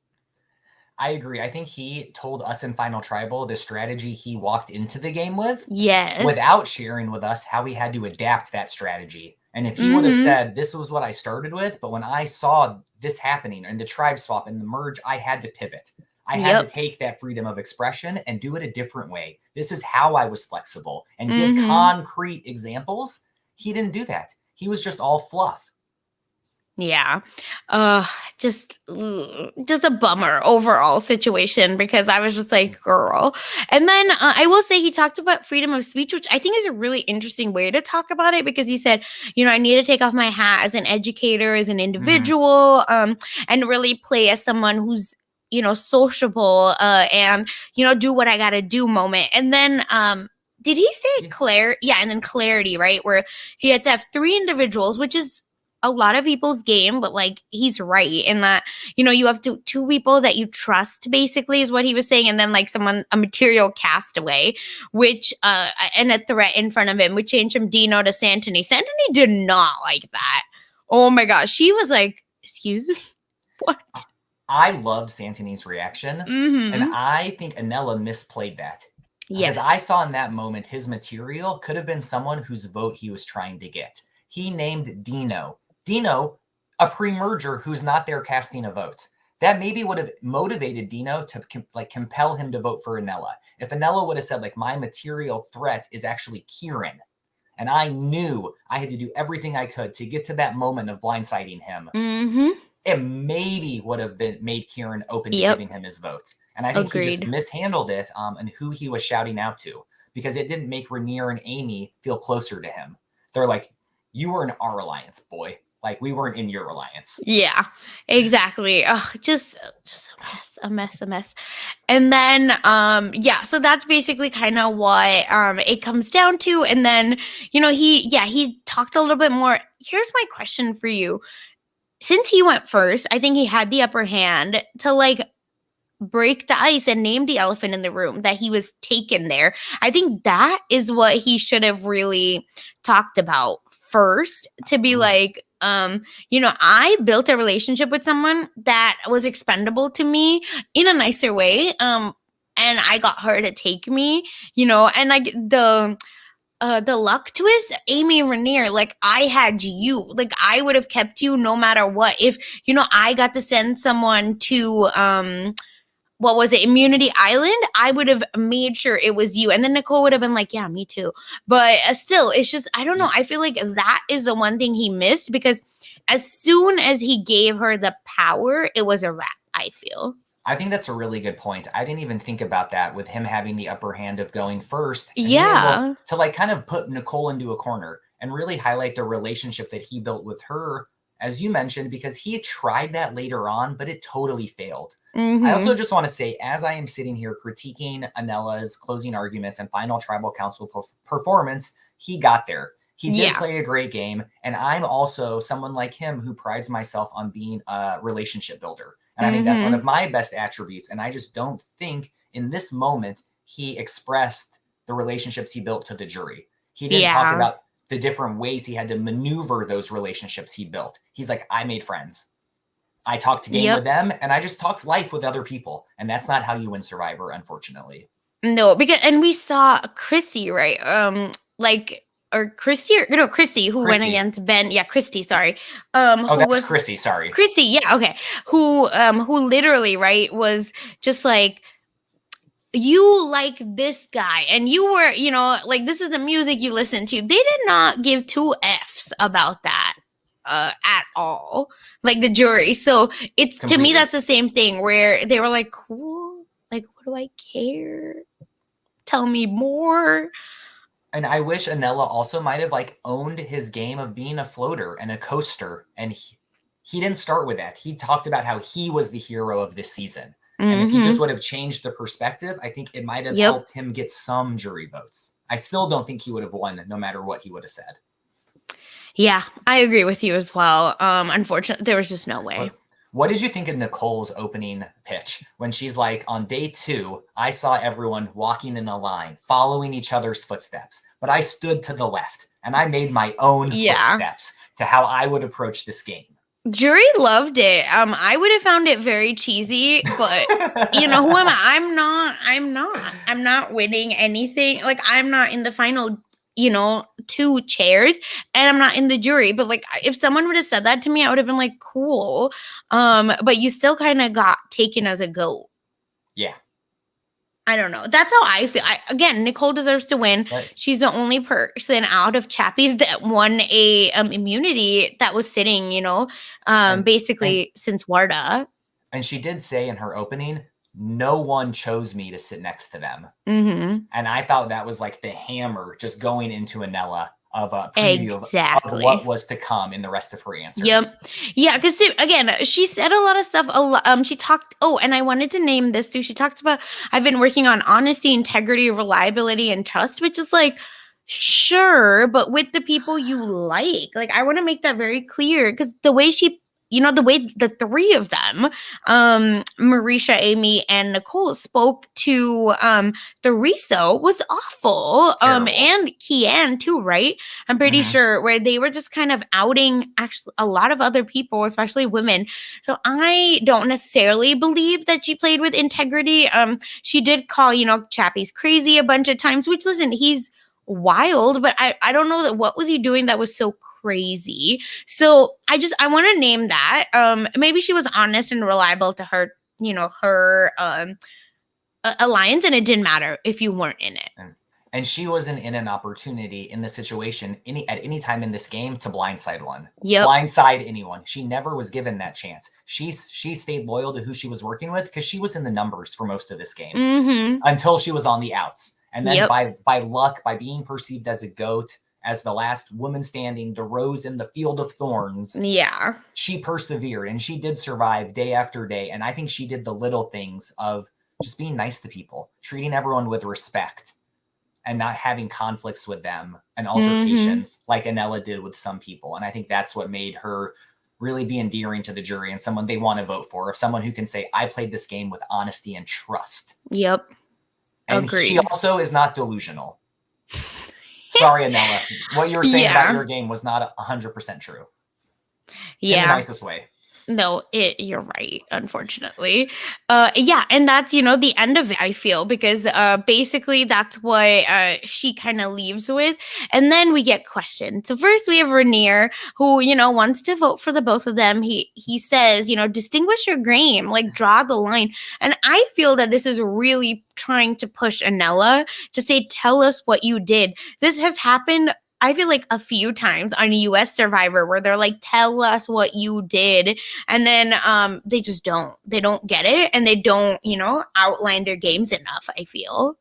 I agree. I think he told us in Final Tribal the strategy he walked into the game with. Yes. Without sharing with us how he had to adapt that strategy. And if he would have said, this was what I started with, but when I saw this happening and the tribe swap and the merge, I had to pivot. I had to take that freedom of expression and do it a different way. This is how I was flexible and give concrete examples. He didn't do that. He was just all fluff. Yeah. Just a bummer overall situation because I was just like, girl. And then I will say he talked about freedom of speech, which I think is a really interesting way to talk about it because he said, I need to take off my hat as an educator, as an individual, and really play as someone who's, sociable, and, do what I got to do moment. And then, did he say and then clarity, right? Where he had to have 3 individuals, which is a lot of people's game, but like he's right in that, you have two people that you trust, basically, is what he was saying. And then like a material castaway, which, and a threat in front of him, would change from Dino to Santini. Santini did not like that. Oh my gosh. She was like, excuse me, what? I loved Santini's reaction. And I think Anella misplayed that. Yes. Because I saw in that moment, his material could have been someone whose vote he was trying to get. He named Dino. Dino, a pre-merger who's not there casting a vote. That maybe would have motivated Dino to compel him to vote for Anella. If Anella would have said, like, my material threat is actually Kieran, and I knew I had to do everything I could to get to that moment of blindsiding him, it maybe would have made Kieran open to giving him his vote. And I think he just mishandled it and who he was shouting out to, because it didn't make Rhaenyra and Amy feel closer to him. They're like, you were in our alliance, boy. Like, we weren't in your alliance. Yeah, exactly. Just a mess. And then, so that's basically kind of what it comes down to. And then, he talked a little bit more. Here's my question for you. Since he went first, I think he had the upper hand to like break the ice and name the elephant in the room, that he was taken there. I think that is what he should have really talked about first, to be like, I built a relationship with someone that was expendable to me in a nicer way. And I got her to take me, and like the luck twist, Amy and Rhaenyra, like I had you, like I would have kept you no matter what. If, I got to send someone to, what was it, Immunity Island, I would have made sure it was you. And then Nicole would have been like, yeah, me too. But still, it's just, I don't know. I feel like that is the one thing he missed, because as soon as he gave her the power, it was a wrap, I feel. I think that's a really good point. I didn't even think about that, with him having the upper hand of going first. And being able to like kind of put Nicole into a corner and really highlight the relationship that he built with her as you mentioned, because he tried that later on, but it totally failed. Mm-hmm. I also just want to say, as I am sitting here critiquing Anella's closing arguments and final tribal council performance, he got there. He did play a great game, and I'm also someone like him who prides myself on being a relationship builder. And I think that's one of my best attributes, and I just don't think in this moment he expressed the relationships he built to the jury. He didn't talk about the different ways he had to maneuver those relationships he built. He's like, I made friends. I talked game with them, and I just talked life with other people. And that's not how you win Survivor, unfortunately. No, and we saw Chrissy, right? Chrissy, who went against Ben. Yeah, Christy, sorry. That's Chrissy, sorry. Chrissy, yeah, okay. Who literally, right, was just like, you like this guy, and you were, like, this is the music you listen to. They did not give two Fs about that at all, like the jury. So it's completely. To me, that's the same thing where they were like, cool, like, what do I care? Tell me more. And I wish Anella also might have like owned his game of being a floater and a coaster. And he didn't start with that. He talked about how he was the hero of this season. And if he just would have changed the perspective, I think it might have helped him get some jury votes. I still don't think he would have won no matter what he would have said. Yeah, I agree with you as well. Unfortunately, there was just no way. What did you think of Nicole's opening pitch when she's like, on day 2, I saw everyone walking in a line, following each other's footsteps, but I stood to the left and I made my own footsteps to how I would approach this game. Jury loved it. I would have found it very cheesy, but who am I? I'm not winning anything. Like, I'm not in the final 2 chairs, and I'm not in the jury. But like, if someone would have said that to me, I would have been like, cool. But you still kind of got taken as a goat. Yeah. I don't know. That's how I feel. Again, Nicole deserves to win. Right. She's the only person out of Chappies that won a immunity that was sitting, basically since Warda. And she did say in her opening, no one chose me to sit next to them. Mm-hmm. And I thought that was like the hammer just going into Anella of a preview of what was to come in the rest of her answers. Yep. Yeah, because again, she said a lot of stuff. She talked, and I wanted to name this too. She talked about, I've been working on honesty, integrity, reliability, and trust, which is like, sure, but with the people you like. Like, I want to make that very clear, because the way she, the way the 3 of them, Marisha, Amy, and Nicole spoke to Threeso was awful. Terrible. And Kian too, right? I'm pretty sure, where they were just kind of outing actually a lot of other people, especially women. So I don't necessarily believe that she played with integrity. She did call, Chappie's crazy a bunch of times, which, listen, he's wild, but I don't know that what was he doing that was so crazy. So I want to name that. Maybe she was honest and reliable to her, her alliance, and it didn't matter if you weren't in it. And she wasn't in an opportunity in the situation at any time in this game to blindside one. Yep. Blindside anyone. She never was given that chance. She stayed loyal to who she was working with because she was in the numbers for most of this game until she was on the outs. And then by luck, by being perceived as a goat, as the last woman standing, the rose in the field of thorns, she persevered and she did survive day after day. And I think she did the little things of just being nice to people, treating everyone with respect, and not having conflicts with them and altercations like Anella did with some people. And I think that's what made her really be endearing to the jury and someone they want to vote for, of someone who can say, I played this game with honesty and trust. Yep. And she also is not delusional. Sorry, Anella. What you were saying about your game was not 100% true. Yeah. In the nicest way. No, you're right, unfortunately. And that's, the end of it, I feel, because basically that's what she kind of leaves with. And then we get questions. So first we have Rainier, who, wants to vote for the both of them. He says, distinguish your game, like draw the line. And I feel that this is really trying to push Anella to say, tell us what you did. This has happened, I feel like, a few times on US Survivor, where they're like, tell us what you did. And then they just don't. They don't get it. And they don't, outline their games enough, I feel.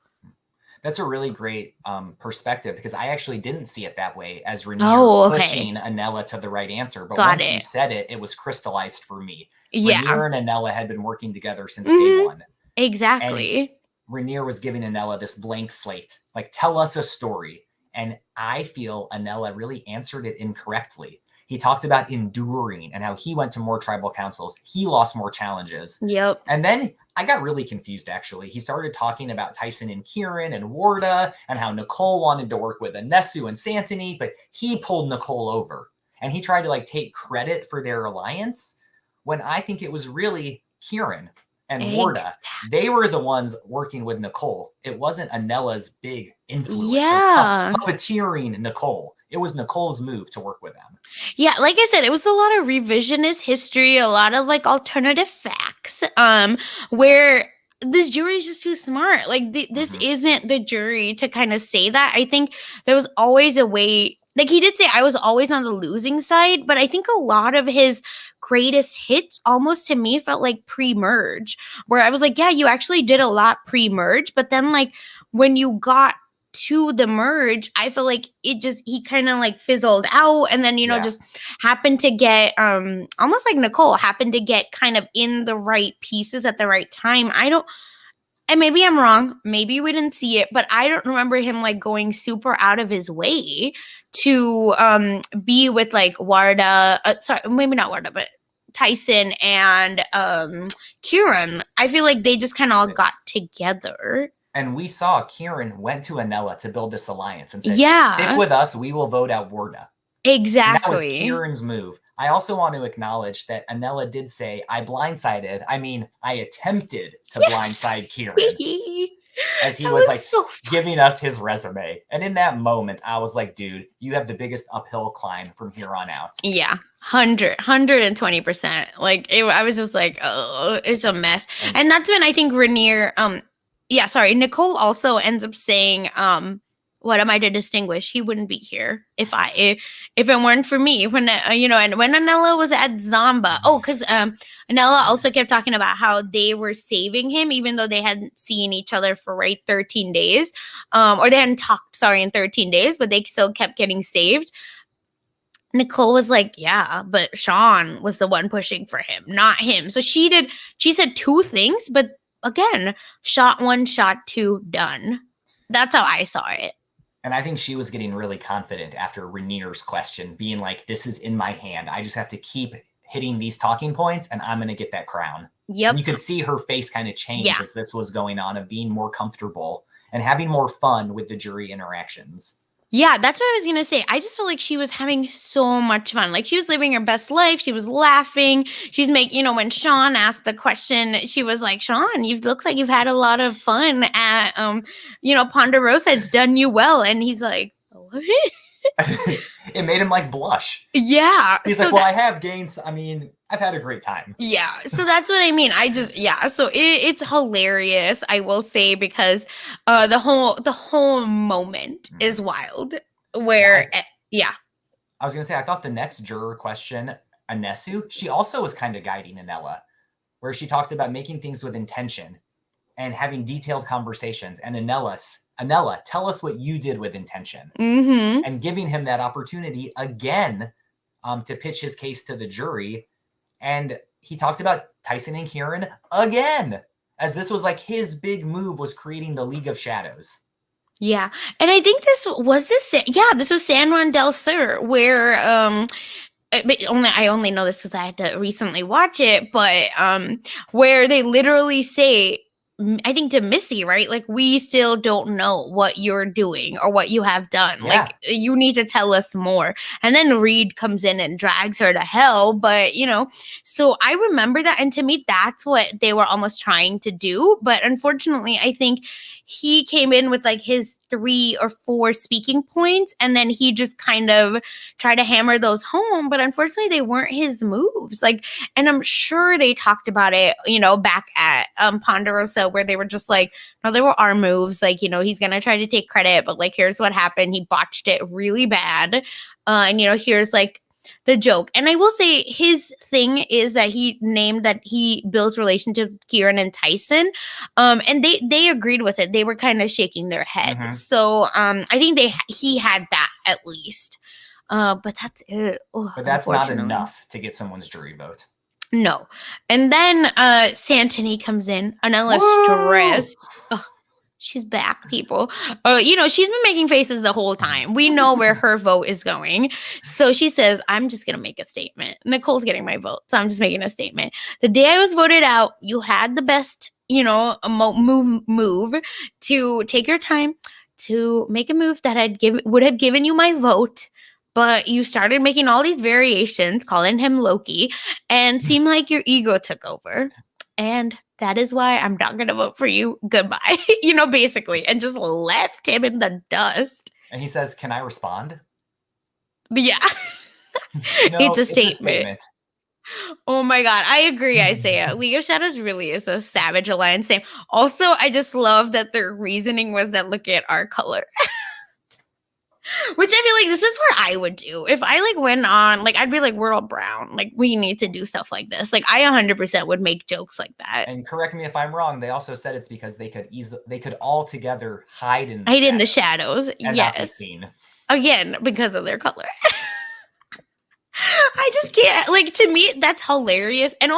That's a really great perspective, because I actually didn't see it that way, as Rainier Oh, okay. pushing Anella to the right answer. But Got once you it. said it, it was crystallized for me. Yeah. Rainier and Anella had been working together since day Mhm. one. And Exactly. Rainier was giving Anella this blank slate, like, tell us a story. And I feel Anella really answered it incorrectly. He talked about enduring and how he went to more tribal councils. He lost more challenges. Yep. And then I got really confused, actually. He started talking about Tyson and Kieran and Warda, and how Nicole wanted to work with Anesu and Santony, but he pulled Nicole over. And he tried to like take credit for their alliance, when I think it was really Kieran and Warda. They were the ones working with Nicole. It wasn't Anella's big influence or Yeah. puppeteering Nicole. It was Nicole's move to work with them. Yeah, like I said, it was a lot of revisionist history, a lot of like alternative facts, where this jury is just too smart. Like this isn't the jury to kind of say that. I think there was always a way. Like he did say, I was always on the losing side, but I think a lot of his greatest hits, almost to me, felt like pre-merge, where I was like, yeah, you actually did a lot pre-merge, but then like when you got to the merge, I feel like he kind of like fizzled out, and then just happened to get almost like Nicole happened to get kind of in the right pieces at the right time. And maybe I'm wrong, maybe we didn't see it, but I don't remember him like going super out of his way to be with like Warda, sorry, maybe not Warda, but Tyson and Kieran. I feel like they just kind of all got together. And we saw Kieran went to Anella to build this alliance and said, Yeah. stick with us, we will vote out Warda. Exactly. And that was Kieran's move. I also want to acknowledge that Anella did say, I attempted to blindside Kieran. As he was like so giving us his resume. And in that moment, I was like, dude, you have the biggest uphill climb from here on out. Yeah. 120%. Like I was just like, oh, it's a mess. And that's when I think Rainier, Nicole also ends up saying, what am I to distinguish? He wouldn't be here if it weren't for me. When and when Anella was at Zamba. Oh, because Anella also kept talking about how they were saving him, even though they hadn't seen each other for 13 days, or they hadn't talked. in 13 days, but they still kept getting saved. Nicole was like, yeah, but Sean was the one pushing for him, not him. So she said two things, but again, shot one, shot two, done. That's how I saw it. And I think she was getting really confident after Rainier's question, being like, this is in my hand. I just have to keep hitting these talking points and I'm going to get that crown. Yep. And you could see her face kind of change as this was going on, of being more comfortable and having more fun with the jury interactions. Yeah, that's what I was going to say. I just felt like she was having so much fun. Like she was living her best life. She was laughing. She's making, when Sean asked the question, she was like, Sean, you look like you've had a lot of fun at, Ponderosa. It's done you well. And he's like, what? It made him like blush. Yeah. He's like, well, I have gains. I mean, I've had a great time. Yeah. So that's what I mean. So it's hilarious, I will say, because the whole moment is wild. Where, I was going to say, I thought the next juror question, Anesu, she also was kind of guiding Anella, where she talked about making things with intention and having detailed conversations. And Anella, tell us what you did with intention. Mm-hmm. And giving him that opportunity again to pitch his case to the jury. And he talked about Tyson and Kieran again, as this was like his big move, was creating the League of Shadows. Yeah. And I think this was San Juan del Sur, where I only know this because I had to recently watch it, but where they literally say, I think to Missy, right? Like, we still don't know what you're doing or what you have done. Yeah. Like, you need to tell us more. And then Reed comes in and drags her to hell. But, so I remember that. And to me, that's what they were almost trying to do. But unfortunately, I think he came in with like his 3 or 4 speaking points, and then he just kind of tried to hammer those home, but unfortunately they weren't his moves. Like, and I'm sure they talked about it, back at Ponderosa, where they were just like, no, they were our moves. Like, he's gonna try to take credit, but like, here's what happened. He botched it really bad. And here's like the joke. And I will say his thing is that he built relationships with Kieran and Tyson. And they agreed with it. They were kind of shaking their head. Mhm. So I think he had that at least. But that's it. Oh, But that's not unfortunately. enough to get someone's jury vote. No. And then Santini comes in. Anella's Woo! stressed. Oh, she's back, people. She's been making faces the whole time. We know where her vote is going. So she says, I'm just going to make a statement. Nicole's getting my vote. So I'm just making a statement. The day I was voted out, you had the best, move to take your time to make a move that would have given you my vote. But you started making all these variations, calling him Loki, and seemed like your ego took over. And that is why I'm not going to vote for you. Goodbye. Basically. And just left him in the dust. And he says, can I respond? Yeah. No, it's a statement. Oh my God. I agree, Isaiah. League of Shadows really is a savage alliance name. Also, I just love that their reasoning was that look at our color. Which I feel like this is what I would do. If I went on, I'd be like, we're all brown. We need to do stuff like this. I 100% would make jokes like that. And correct me if I'm wrong, they also said it's because they could all together hide in the shadows. And yes. not be seen. Again, because of their color. I just can't. To me, that's hilarious. And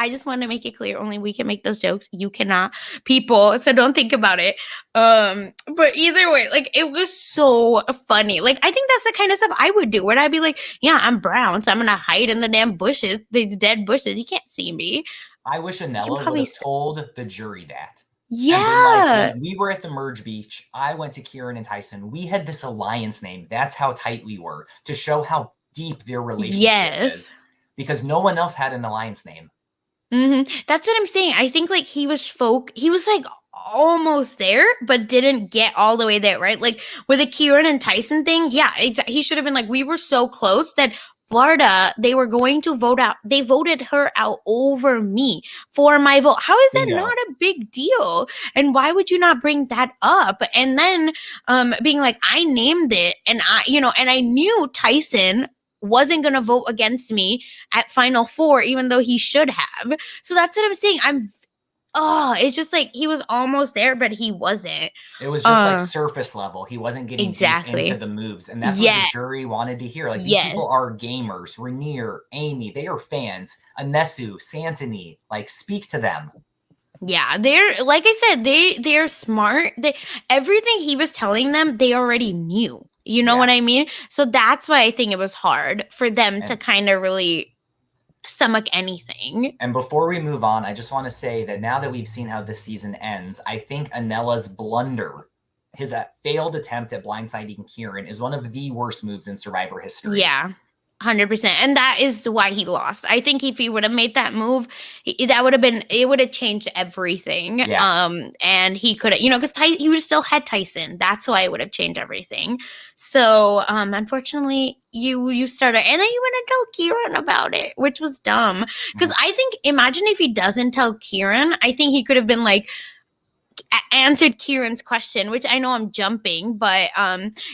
I just want to make it clear, only we can make those jokes. You cannot, people. So don't think about it. But either way, it was so funny. I think that's the kind of stuff I would do. Where I'd be like, yeah, I'm brown, so I'm gonna hide in the damn bushes, these dead bushes. You can't see me. I wish Anella would have told the jury that. Yeah. When we were at the Merge Beach, I went to Kieran and Tyson. We had this alliance name. That's how tight we were, to show how deep their relationship is, because no one else had an alliance name. That's what I'm saying. I think he was almost there, but didn't get all the way there, right? With the Kieran and Tyson thing, yeah, exactly. He should have been we were so close that Barda, they were going to vote out. They voted her out over me for my vote. How is that not a big deal? And why would you not bring that up? And then being I named it, and and I knew Tyson wasn't going to vote against me at Final Four, even though he should have. So that's what I'm saying. It's just he was almost there, but he wasn't. It was just surface level. He wasn't getting deep into the moves. And that's what the jury wanted to hear. These people are gamers. Rainier, Amy, they are fans. Anesu, Santini, speak to them. Yeah, they're, like I said, they're smart. Everything he was telling them, they already knew. You know what I mean? So that's why I think it was hard for them to kind of really stomach anything. And before we move on, I just want to say that now that we've seen how this season ends, I think Anella's blunder, his failed attempt at blindsiding Kieran, is one of the worst moves in Survivor history. Yeah. 100%. And that is why he lost. I think if he would have made that move, it would have changed everything. Yeah. And he could have, because he would have still had Tyson. That's why it would have changed everything. So, unfortunately, you started, and then you went and tell Kieran about it, which was dumb. Because I think, imagine if he doesn't tell Kieran, I think he could have been answered Kieran's question, which I know I'm jumping, but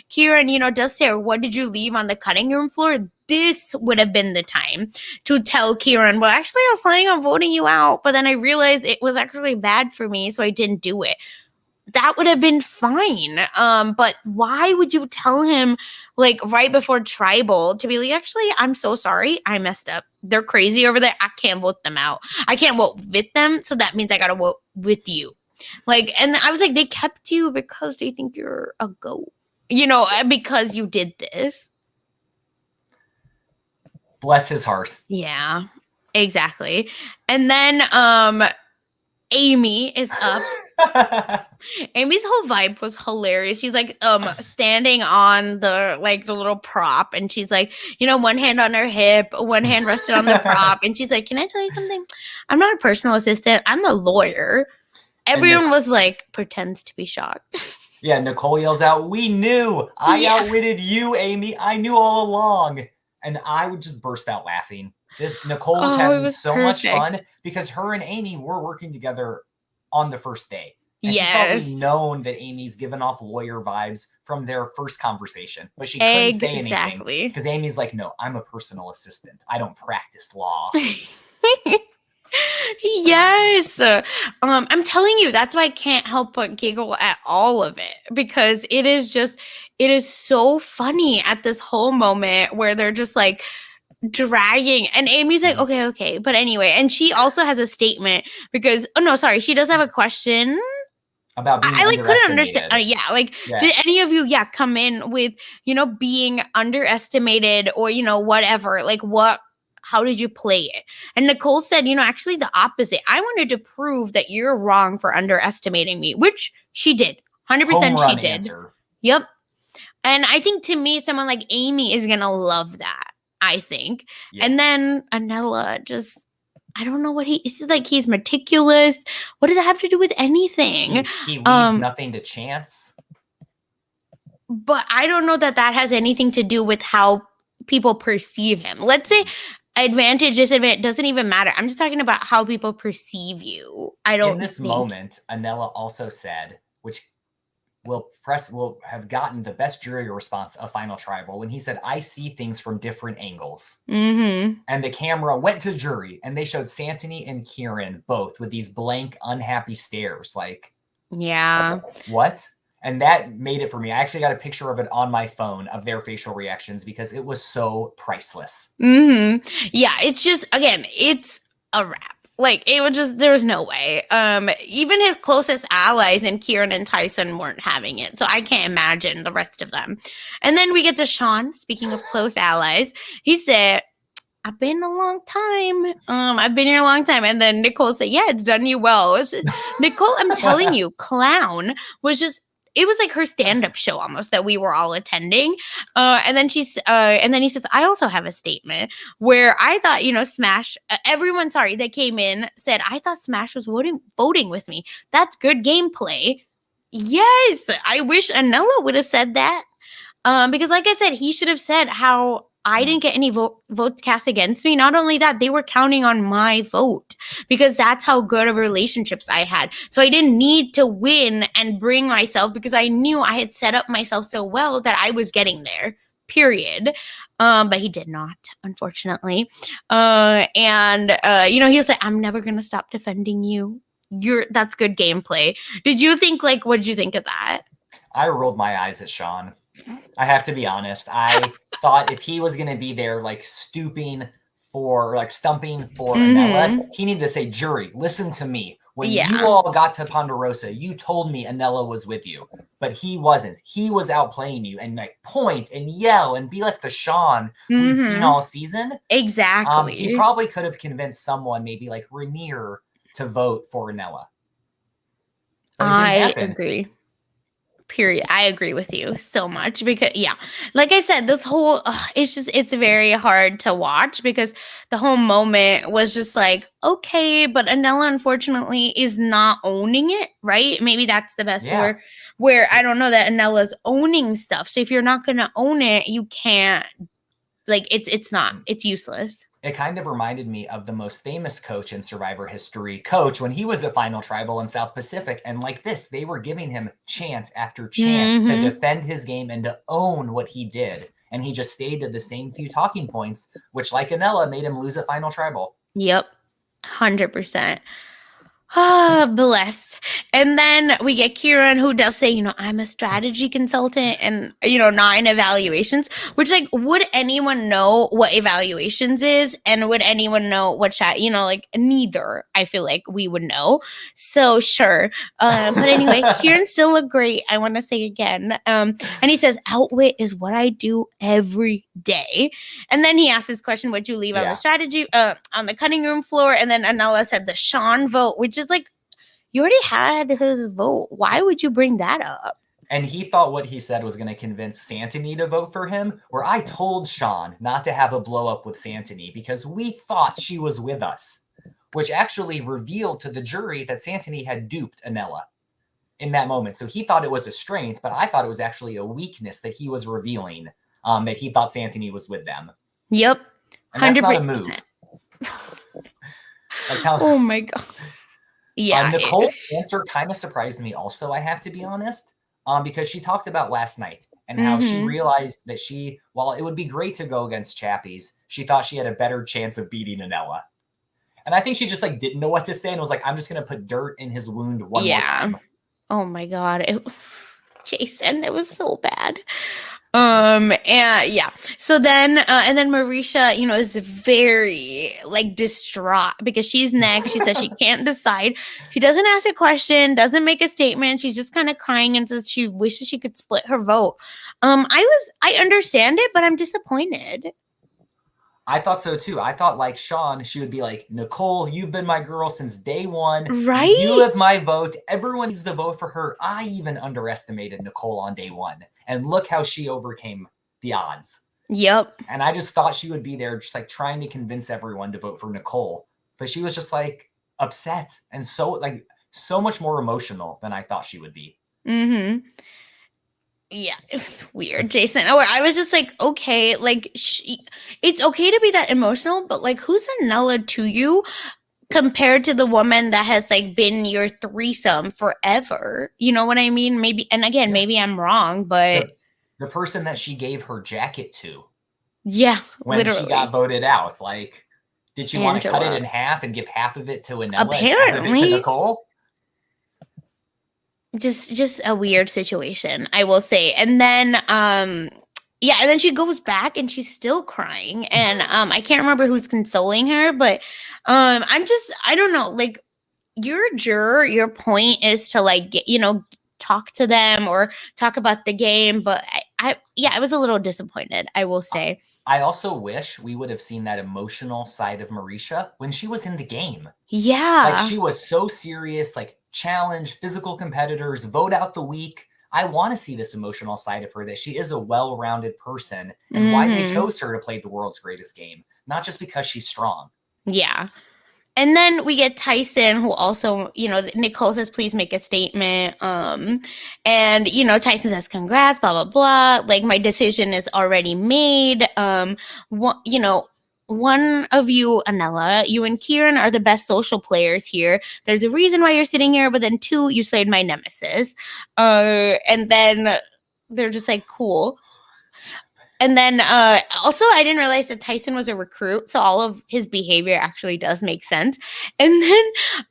Kieran, does say, what did you leave on the cutting room floor? This would have been the time to tell Kieran, well, actually, I was planning on voting you out, but then I realized it was actually bad for me, so I didn't do it. That would have been fine. But why would you tell him right before Tribal to be actually, I'm so sorry, I messed up. They're crazy over there. I can't vote them out. I can't vote with them, so that means I gotta vote with you. And I was they kept you because they think you're a goat, because you did this. Bless his heart. Yeah, exactly. And then Amy is up. Amy's whole vibe was hilarious. She's standing on the the little prop, and she's one hand on her hip, one hand rested on the prop, and she's can I tell you something? I'm not a personal assistant. I'm a lawyer. Everyone was pretends to be shocked. Yeah, Nicole yells out, we knew. I outwitted you, Amy. I knew all along. And I would just burst out laughing. Nicole was having so much fun because her and Amy were working together on the first day. And she's probably Yes. known that Amy's given off lawyer vibes from their first conversation, but she couldn't say anything Exactly. because Amy's like, no, I'm a personal assistant. I don't practice law. Yes. I'm telling you, that's why I can't help but giggle at all of it because it is so funny at this whole moment where they're just like dragging and Amy's like, okay. But anyway, and she also has a statement because, oh no, sorry, she does have a question. About being I like couldn't underestimated. understand. Did any of you, come in with, being underestimated or, whatever? Like how did you play it? And Nicole said, actually the opposite. I wanted to prove that you're wrong for underestimating me, which she did. 100% Home run she did. answer. Yep. And I think to me, someone like Amy is going to love that, I think. Yeah. And then Anella just, I don't know what he's like. He's meticulous. What does it have to do with anything? He leaves nothing to chance. But I don't know that has anything to do with how people perceive him. Let's say advantage, disadvantage, doesn't even matter. I'm just talking about how people perceive you. In this moment, Anella also said, which will have gotten the best jury response of Final Tribal, when he said, I see things from different angles. Mm-hmm. And the camera went to jury and they showed Santini and Kieran both with these blank, unhappy stares. Like, yeah, what? And that made it for me. I actually got a picture of it on my phone of their facial reactions because it was so priceless. Mm-hmm. Yeah, it's just, again, it's a wrap. Like, it was just, there was no way. Even his closest allies in Kieran and Tyson weren't having it. So I can't imagine the rest of them. And then we get to Sean, speaking of close allies. He said, I've been a long time. I've been here a long time. And then Nicole said, yeah, it's done you well. Nicole, I'm telling you, Clown was just, it was like her stand-up show almost that we were all attending. And then he says, I also have a statement where I thought, Smash, everyone, that came in said, I thought Smash was voting with me. That's good gameplay. Yes. I wish Anella would have said that. Because like I said, he should have said how I didn't get any votes cast against me. Not only that, they were counting on my vote because that's how good of relationships I had. So I didn't need to win and bring myself because I knew I had set up myself so well that I was getting there, period. But he did not, unfortunately. He was like, I'm never going to stop defending you. That's good gameplay. Did you think, what did you think of that? I rolled my eyes at Sean. I have to be honest. I thought if he was going to be there, stumping for Anella, he needed to say, jury, listen to me. When you all got to Ponderosa, you told me Anella was with you, but he wasn't. He was outplaying you and point and yell and be like the Sean we'd seen all season. Exactly. He probably could have convinced someone, maybe like Rainier, to vote for Anella. But it didn't happen. Agree. Period. I agree with you so much because, like I said, this whole, it's very hard to watch because the whole moment was just like, okay, but Anella, unfortunately, is not owning it, right? Maybe that's the best word, where I don't know that Anella's owning stuff. So if you're not going to own it, you can't, it's useless. It kind of reminded me of the most famous coach in Survivor history, Coach, when he was a Final Tribal in South Pacific. And like this, they were giving him chance after chance to defend his game and to own what he did. And he just stayed to the same few talking points, which, like Anella, made him lose a Final Tribal. Yep, 100%. Blessed. And then we get Kieran, who does say, I'm a strategy consultant and, not in evaluations, which would anyone know what evaluations is? And would anyone know what neither, I feel like we would know. So sure. But anyway, Kieran still looked great. I want to say again. And he says, outwit is what I do every day. And then he asked this question, would you leave on the strategy, on the cutting room floor? And then Anella said the Sean vote, which is you already had his vote. Why would you bring that up? And he thought what he said was going to convince Santini to vote for him, where I told Sean not to have a blow up with Santini because we thought she was with us, which actually revealed to the jury that Santini had duped Anella in that moment. So he thought it was a strength, but I thought it was actually a weakness that he was revealing, that he thought Santini was with them. Yep. 100%. And that's not a move. Oh my God. Yeah. Nicole's answer kind of surprised me also, I have to be honest, because she talked about last night and how she Mm-hmm. realized that while it would be great to go against Chappies, she thought she had a better chance of beating Anella. And I think she just like didn't know what to say and was like, I'm just going to put dirt in his wound one more Yeah. time. Oh my God. Jason, it was so bad. And yeah. So then, and then Marisha, is very like distraught because she's next. She says she can't decide. She doesn't ask a question, doesn't make a statement. She's just kind of crying and says she wishes she could split her vote. I understand it, but I'm disappointed. I thought so too. I thought like Sean, she would be like, Nicole, you've been my girl since day one. You Right? have my vote. Everyone needs to vote for her. I even underestimated Nicole on day one. And look how she overcame the odds. Yep. And I just thought she would be there just like trying to convince everyone to vote for Nicole. But she was just like upset and so much more emotional than I thought she would be. Mm-hmm. Yeah, it was weird, Jason. Or I was just like, okay, like it's okay to be that emotional, but like, who's Anella to you compared to the woman that has like been your threesome forever? You know what I mean? Maybe, and again, maybe I'm wrong, but the person that she gave her jacket to. Yeah, when literally. she got voted out, like, did she want to cut it Angela. in half and give half of it to Anella and half of it to Apparently. Nicole? Just a weird situation, I will say. And then yeah, and then she goes back and she's still crying, and I can't remember who's consoling her, but I don't know, like, you're a juror, your point is to like get, talk to them or talk about the game, but I was a little disappointed, I will say. I also wish we would have seen that emotional side of Marisha when she was in the game. Yeah. Like, she was so serious, like, challenge physical competitors, vote out the weak. I want to see this emotional side of her, that she is a well-rounded person, and why they chose her to play the world's greatest game, not just because she's strong. Yeah. And then we get Tyson, who also, Nicole says, please make a statement. And, Tyson says, congrats, blah, blah, blah. Like, my decision is already made. One of you, Anella, you and Kieran are the best social players here. There's a reason why you're sitting here, but then 2, you slayed my nemesis. And then they're just like, cool. And then also, I didn't realize that Tyson was a recruit, so all of his behavior actually does make sense. And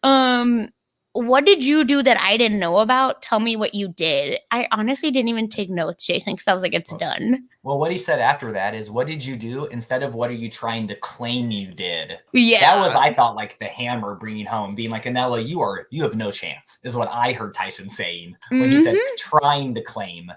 then what did you do that I didn't know about? Tell me what you did. I honestly didn't even take notes, Jason, because I was like, it's done. Well, what he said after that is, what did you do instead of what are you trying to claim you did? Yeah. That was, I thought, like the hammer bringing home, being like, Anella, you have no chance, is what I heard Tyson saying when he said trying to claim.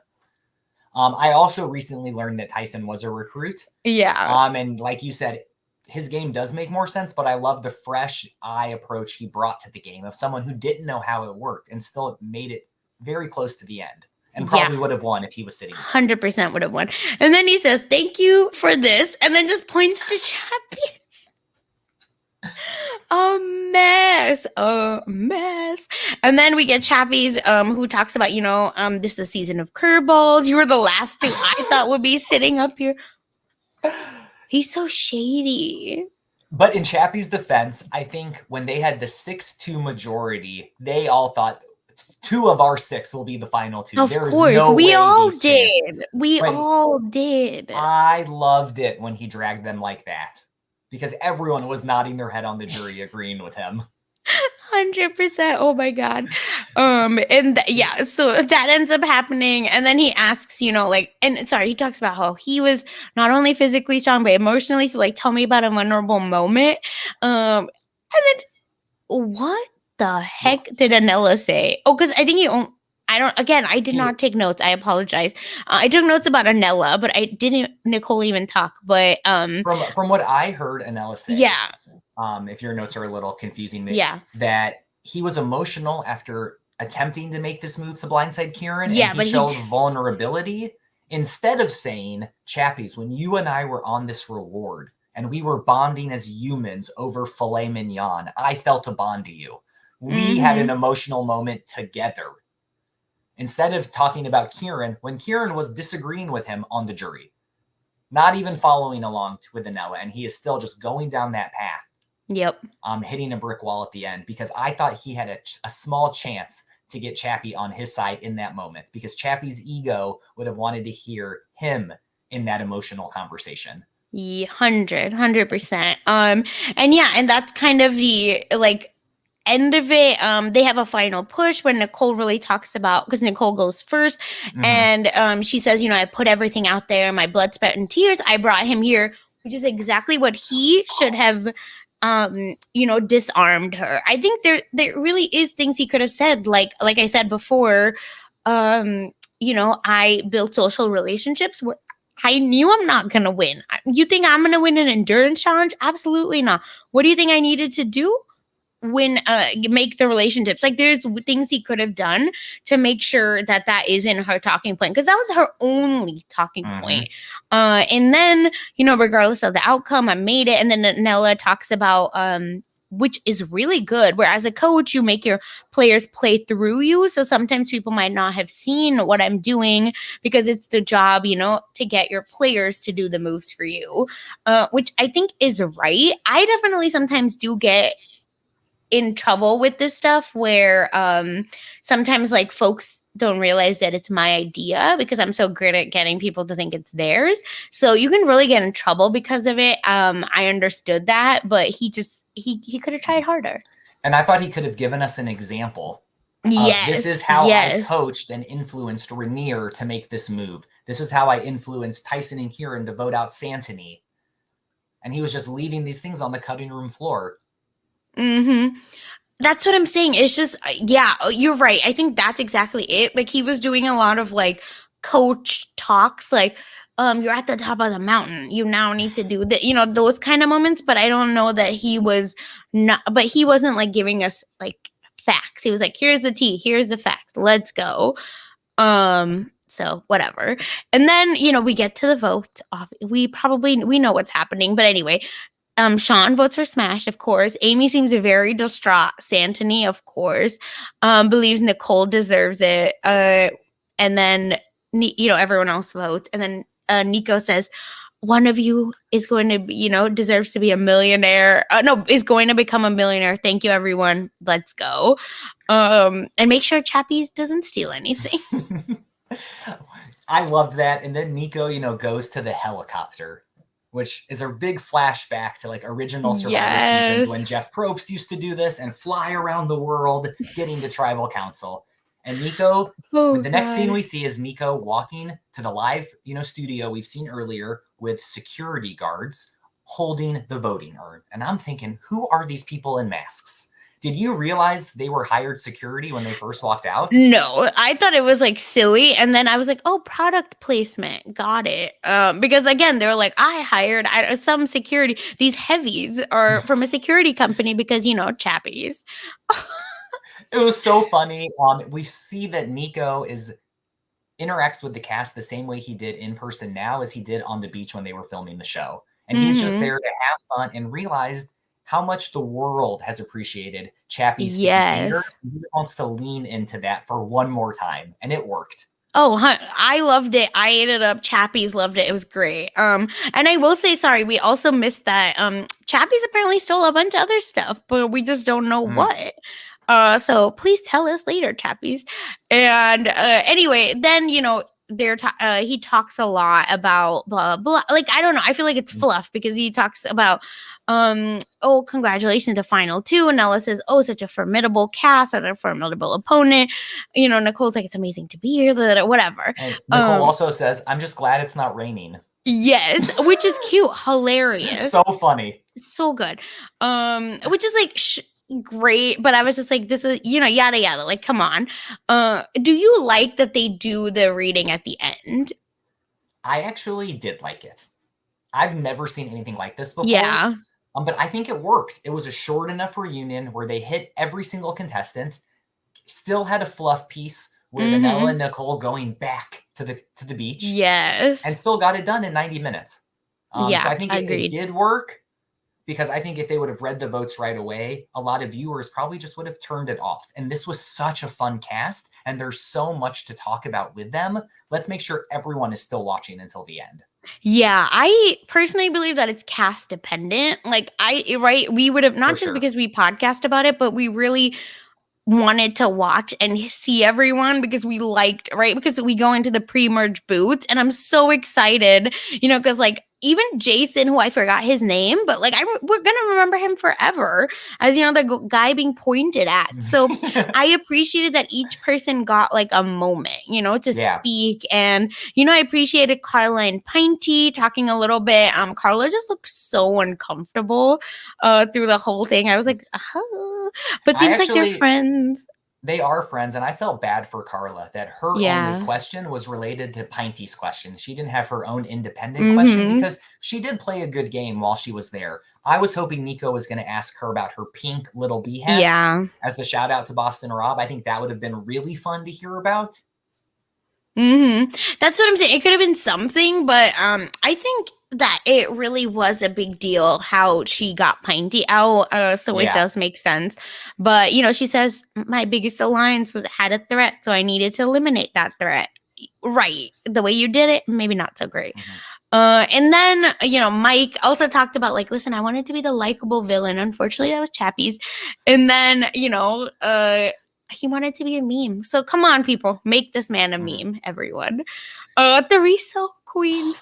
I also recently learned that Tyson was a recruit. Yeah. And like you said, his game does make more sense, but I love the fresh eye approach he brought to the game of someone who didn't know how it worked and still made it very close to the end. And probably would have won if he was sitting there. 100% would have won. And then he says, thank you for this. And then just points to Chappie. A mess. And then we get Chappies, who talks about, this is a season of curveballs. You were the last 2 I thought would be sitting up here. He's so shady. But in Chappie's defense, I think when they had the 6-2 majority, they all thought 2 of our 6 will be the final 2. Of there course, is no we way all these did. We all did. I loved it when he dragged them like that, because everyone was nodding their head on the jury agreeing with him. 100%. Oh my God. So that ends up happening. And then he asks, he talks about how he was not only physically strong, but emotionally. So, like, tell me about a vulnerable moment. And then what the heck did Anella say? Oh, because I think I did not take notes. I apologize. I took notes about Anella, but I didn't Nicole even talk. But from what I heard Anella say, yeah. If your notes are a little confusing, that he was emotional after attempting to make this move to blindside Kieran, Yeah, and he showed vulnerability instead of saying, Chappies, when you and I were on this reward and we were bonding as humans over filet mignon, I felt a bond to you. We had an emotional moment together. Instead of talking about Kieran, when Kieran was disagreeing with him on the jury, not even following along with Anella, and he is still just going down that path. Yep. Hitting a brick wall at the end, because I thought he had a small chance to get Chappie on his side in that moment, because Chappie's ego would have wanted to hear him in that emotional conversation. 100%. And yeah, and that's kind of the like end of it. They have a final push when Nicole really talks about, because Nicole goes first, and she says, I put everything out there, my blood, sweat, and tears. I brought him here, which is exactly what he should have disarmed her. I think there really is things he could have said, like I said before, I built social relationships where I knew I'm not going to win. You think I'm going to win an endurance challenge? Absolutely not. What do you think I needed to do? Make the relationships. Like, there's things he could have done to make sure that isn't her talking point, because that was her only talking point. And then, regardless of the outcome, I made it. And then Nella talks about which is really good, where as a coach, you make your players play through you. So sometimes people might not have seen what I'm doing, because it's the job, to get your players to do the moves for you, which I think is right. I definitely sometimes do get in trouble with this stuff, where sometimes like folks don't realize that it's my idea, because I'm so good at getting people to think it's theirs. So you can really get in trouble because of it. I understood that, but he could have tried harder. And I thought he could have given us an example. Yes. This is how I coached and influenced Rainier to make this move. This is how I influenced Tyson and Kieran to vote out Santony. And he was just leaving these things on the cutting room floor. That's what I'm saying. It's just, yeah, you're right. I think that's exactly it. Like, he was doing a lot of like coach talks, like, you're at the top of the mountain, you now need to do that, those kind of moments. But I don't know that he wasn't like giving us like facts. He was like, here's the tea, here's the facts, let's go. So whatever. And then, we get to the vote. We know what's happening, but anyway, Sean votes for Smash, of course. Amy seems very distraught. Santony, of course, believes Nicole deserves it. And then, everyone else votes. And then Nico says, one of you is going to be, deserves to be a millionaire. Is going to become a millionaire. Thank you, everyone. Let's go. And make sure Chappie doesn't steal anything. I loved that. And then Nico, goes to the helicopter, which is a big flashback to like original Survivor seasons when Jeff Probst used to do this and fly around the world getting to tribal council. And Nico, the next scene we see is Nico walking to the live, studio we've seen earlier with security guards holding the voting urn. And I'm thinking, who are these people in masks? Did you realize they were hired security when they first walked out? No, I thought it was like silly. And then I was like, oh, product placement. Got it. Because again, they were like, I hired some security. These heavies are from a security company because, Chappies. It was so funny. We see that Nico interacts with the cast the same way he did in person now as he did on the beach when they were filming the show. And he's just there to have fun and realized how much the world has appreciated Chappie's sticky fingers. He wants to lean into that for one more time, and it worked. Oh, I loved it. I ate it up. Chappie's loved it. It was great. And I will say, sorry, we also missed that. Chappie's apparently stole a bunch of other stuff, but we just don't know what. So please tell us later, Chappies. And anyway, then he talks a lot about blah blah. Like, I don't know. I feel like it's fluff because he talks about oh, congratulations to Final 2. And Ella says, oh, such a formidable cast and a formidable opponent. Nicole's like, it's amazing to be here, whatever. And Nicole also says, I'm just glad it's not raining. Yes, which is cute, hilarious. So funny. So good. Which is like great, but I was just like, this is, yada yada. Like, come on. Do you like that they do the reading at the end? I actually did like it. I've never seen anything like this before. Yeah. But I think it worked. It was a short enough reunion where they hit every single contestant, still had a fluff piece with Nella and Nicole going back to the beach. Yes. And still got it done in 90 minutes. So I think it did work, because I think if they would have read the votes right away, a lot of viewers probably just would have turned it off. And this was such a fun cast, and there's so much to talk about with them. Let's make sure everyone is still watching until the end. Yeah, I personally believe that it's cast dependent. Like right, we would have For not just sure. because we podcast about it, but we really wanted to watch and see everyone because we liked, right? Because we go into the pre-merge booths and I'm so excited, because like even Jason, who I forgot his name, but like we're gonna remember him forever as the guy being pointed at. So I appreciated that each person got like a moment, to Yeah. speak, and I appreciated Carla and Pinty talking a little bit. Carla just looked so uncomfortable through the whole thing. I was like, but I seems like they're actually friends. They are friends, and I felt bad for Carla that her only Yeah. question was related to Pinty's question. She didn't have her own independent question Mhm. because she did play a good game while she was there. I was hoping Nico was going to ask her about her pink little bee hat Yeah. as the shout out to Boston Rob. I think that would have been really fun to hear about. Mhm. That's what I'm saying. It could have been something, but I think that it really was a big deal how she got Pinty out. So it Yeah. does make sense. But she says my biggest alliance had a threat, so I needed to eliminate that threat. Right. The way you did it, maybe not so great. Mhm. And then, Mike also talked about like, listen, I wanted to be the likable villain. Unfortunately, that was Chappie's. And then, he wanted to be a meme. So come on, people, make this man a Mhm. meme, everyone. The resale queen.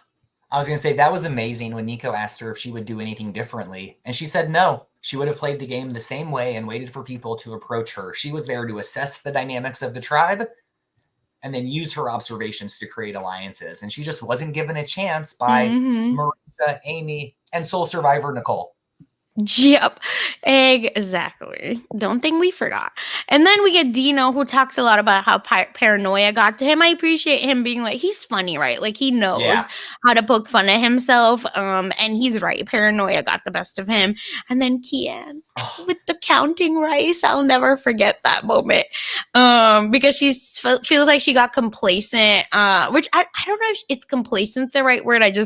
I was going to say that was amazing when Nico asked her if she would do anything differently. And she said no. She would have played the game the same way and waited for people to approach her. She was there to assess the dynamics of the tribe and then use her observations to create alliances. And she just wasn't given a chance by Mm-hmm. Marissa, Amy, and sole survivor Nicole. Yep, exactly. Don't think we forgot. And then we get Dino, who talks a lot about how paranoia got to him. I appreciate him being like, he's funny, right? Like he knows Yeah. how to poke fun at himself. And he's right. Paranoia got the best of him. And then Kian Oh, with the counting rice, I'll never forget that moment. Because she feels like she got complacent. Which I don't know if it's complacent the right word. It's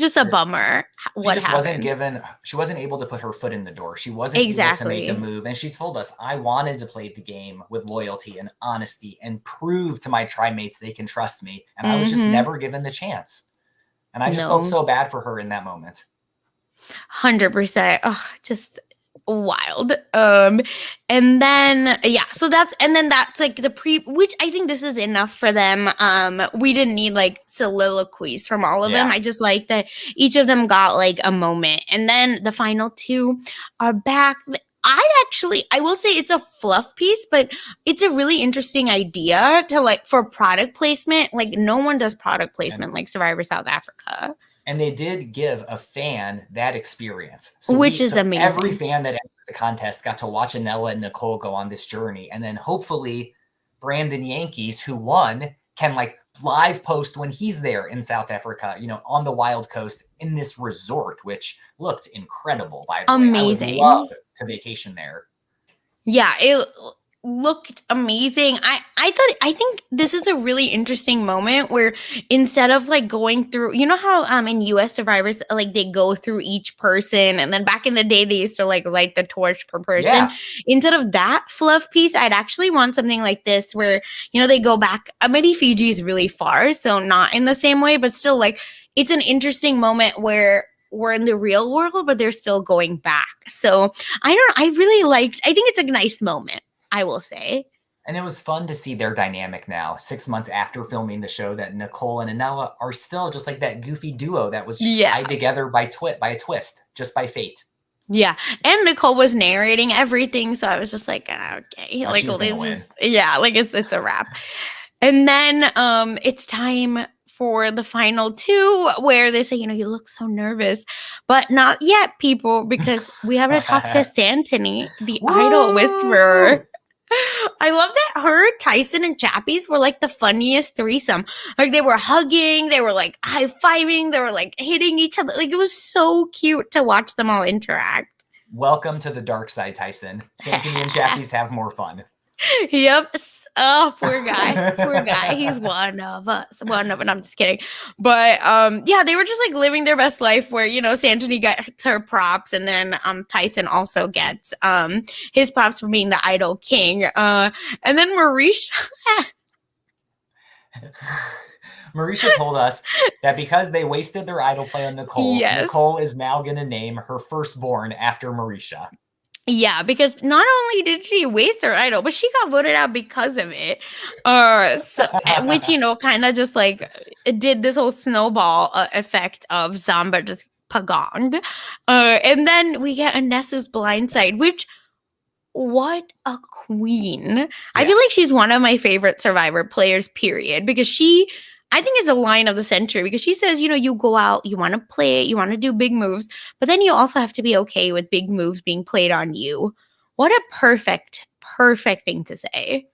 just a bummer she what just wasn't happened. given, she wasn't able to put her foot in the door. She wasn't able to make a Exactly. move. And she told us, I wanted to play the game with loyalty and honesty and prove to my tribe mates they can trust me. And I was just Mhm. never given the chance. And I just felt No. so bad for her in that moment. 100%. Oh, just wild. And then yeah, so that's like the which I think this is enough for them. We didn't need like soliloquies from all of them. Yeah. I just like that each of them got like a moment. And then the final two are back. I will say it's a fluff piece, but it's a really interesting idea to like for product placement. Like no one does product And placement like Survivor South Africa. And they did give a fan that experience. Which is So every amazing. fan that entered the contest got to watch Anella and Nicole go on this journey. And then hopefully Brandon Yankees, who won, can like live post when he's there in South Africa, on the Wild Coast in this resort, which looked incredible, by the way. I would love Amazing. to vacation there. Yeah, it looked amazing. I think this is a really interesting moment where instead of like going through, how in US Survivors like they go through each person, and then back in the day they used to like light the torch per person. Yeah. Instead of that fluff piece, I'd actually want something like this where they go back. Maybe Fiji is really far, so not in the same way, but still like it's an interesting moment where we're in the real world, but they're still going back. So I think it's a nice moment, I will say. And it was fun to see their dynamic now, 6 months after filming the show, that Nicole and Anella are still just like that goofy duo that was just Yeah. tied together by a twist, just by fate. Yeah. And Nicole was narrating everything. So I was just like, okay. Oh, Like, she's gonna win. yeah, like it's a wrap. And then it's time for the final two where they say, you look so nervous, but not yet, people, because we have to talk to Santini, the idol whisperer. I love that her, Tyson, and Chappies were like the funniest threesome. Like they were hugging, they were like high-fiving, they were like hitting each other. Like it was so cute to watch them all interact. Welcome to the dark side, Tyson. Santini and Chappies have more fun. Yep. Oh, poor guy. Poor guy. He's one of us. And I'm just kidding. But yeah, they were just like living their best life where, Santini gets her props, and then Tyson also gets his props for being the idol king. And then Maurice Marisha told us that because they wasted their idol play on Nicole, Yes. Nicole is now going to name her firstborn after Marisha. Yeah, because not only did she waste her idol, but she got voted out because of it. Which kind of just like it did this whole snowball effect of Zamba just pagonged. And then we get Anesu's blindside, which what a queen. I feel like she's one of my favorite Survivor players, period, because she, I think, is the line of the century because she says, you go out, you want to play it, you want to do big moves, but then you also have to be okay with big moves being played on you. What a perfect thing to say.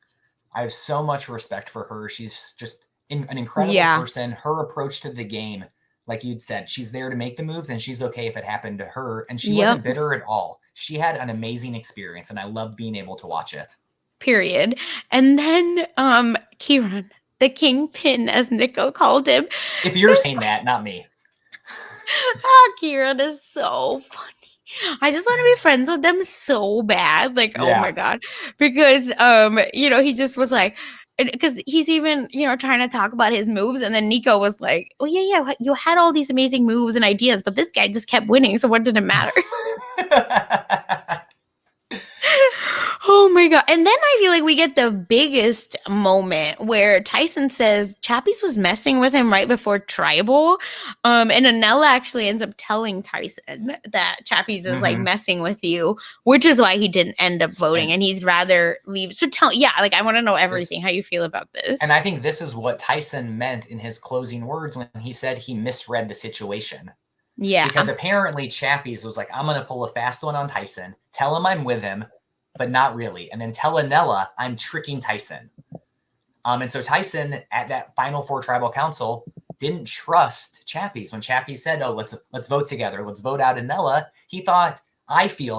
I have so much respect for her. She's just an incredible person. Her approach to the game, like you'd said, she's there to make the moves and she's okay if it happened to her. And she wasn't bitter at all. She had an amazing experience and I loved being able to watch it. Period. And then Kieran, the kingpin, as Nicole called him. If you're saying that, not me. Kieran is so funny. I just want to be friends with them so bad. Like, oh my God. Because, he just was like, because he's even, trying to talk about his moves. And then Nico was like, oh, yeah, you had all these amazing moves and ideas, but this guy just kept winning. So what did it matter? Oh my God. And then I feel like we get the biggest moment where Tyson says Chappies was messing with him right before Tribal. And Anela actually ends up telling Tyson that Chappies is like messing with you, which is why he didn't end up voting and he's rather leave. So I want to know everything, how you feel about this. And I think this is what Tyson meant in his closing words when he said he misread the situation. Yeah. Because apparently Chappies was like, I'm going to pull a fast one on Tyson, tell him I'm with him, but not really. And then tell Anela I'm tricking Tyson. And so Tyson at that final four tribal council didn't trust Chappies. When Chappies said, oh, let's vote together. Let's vote out Anela.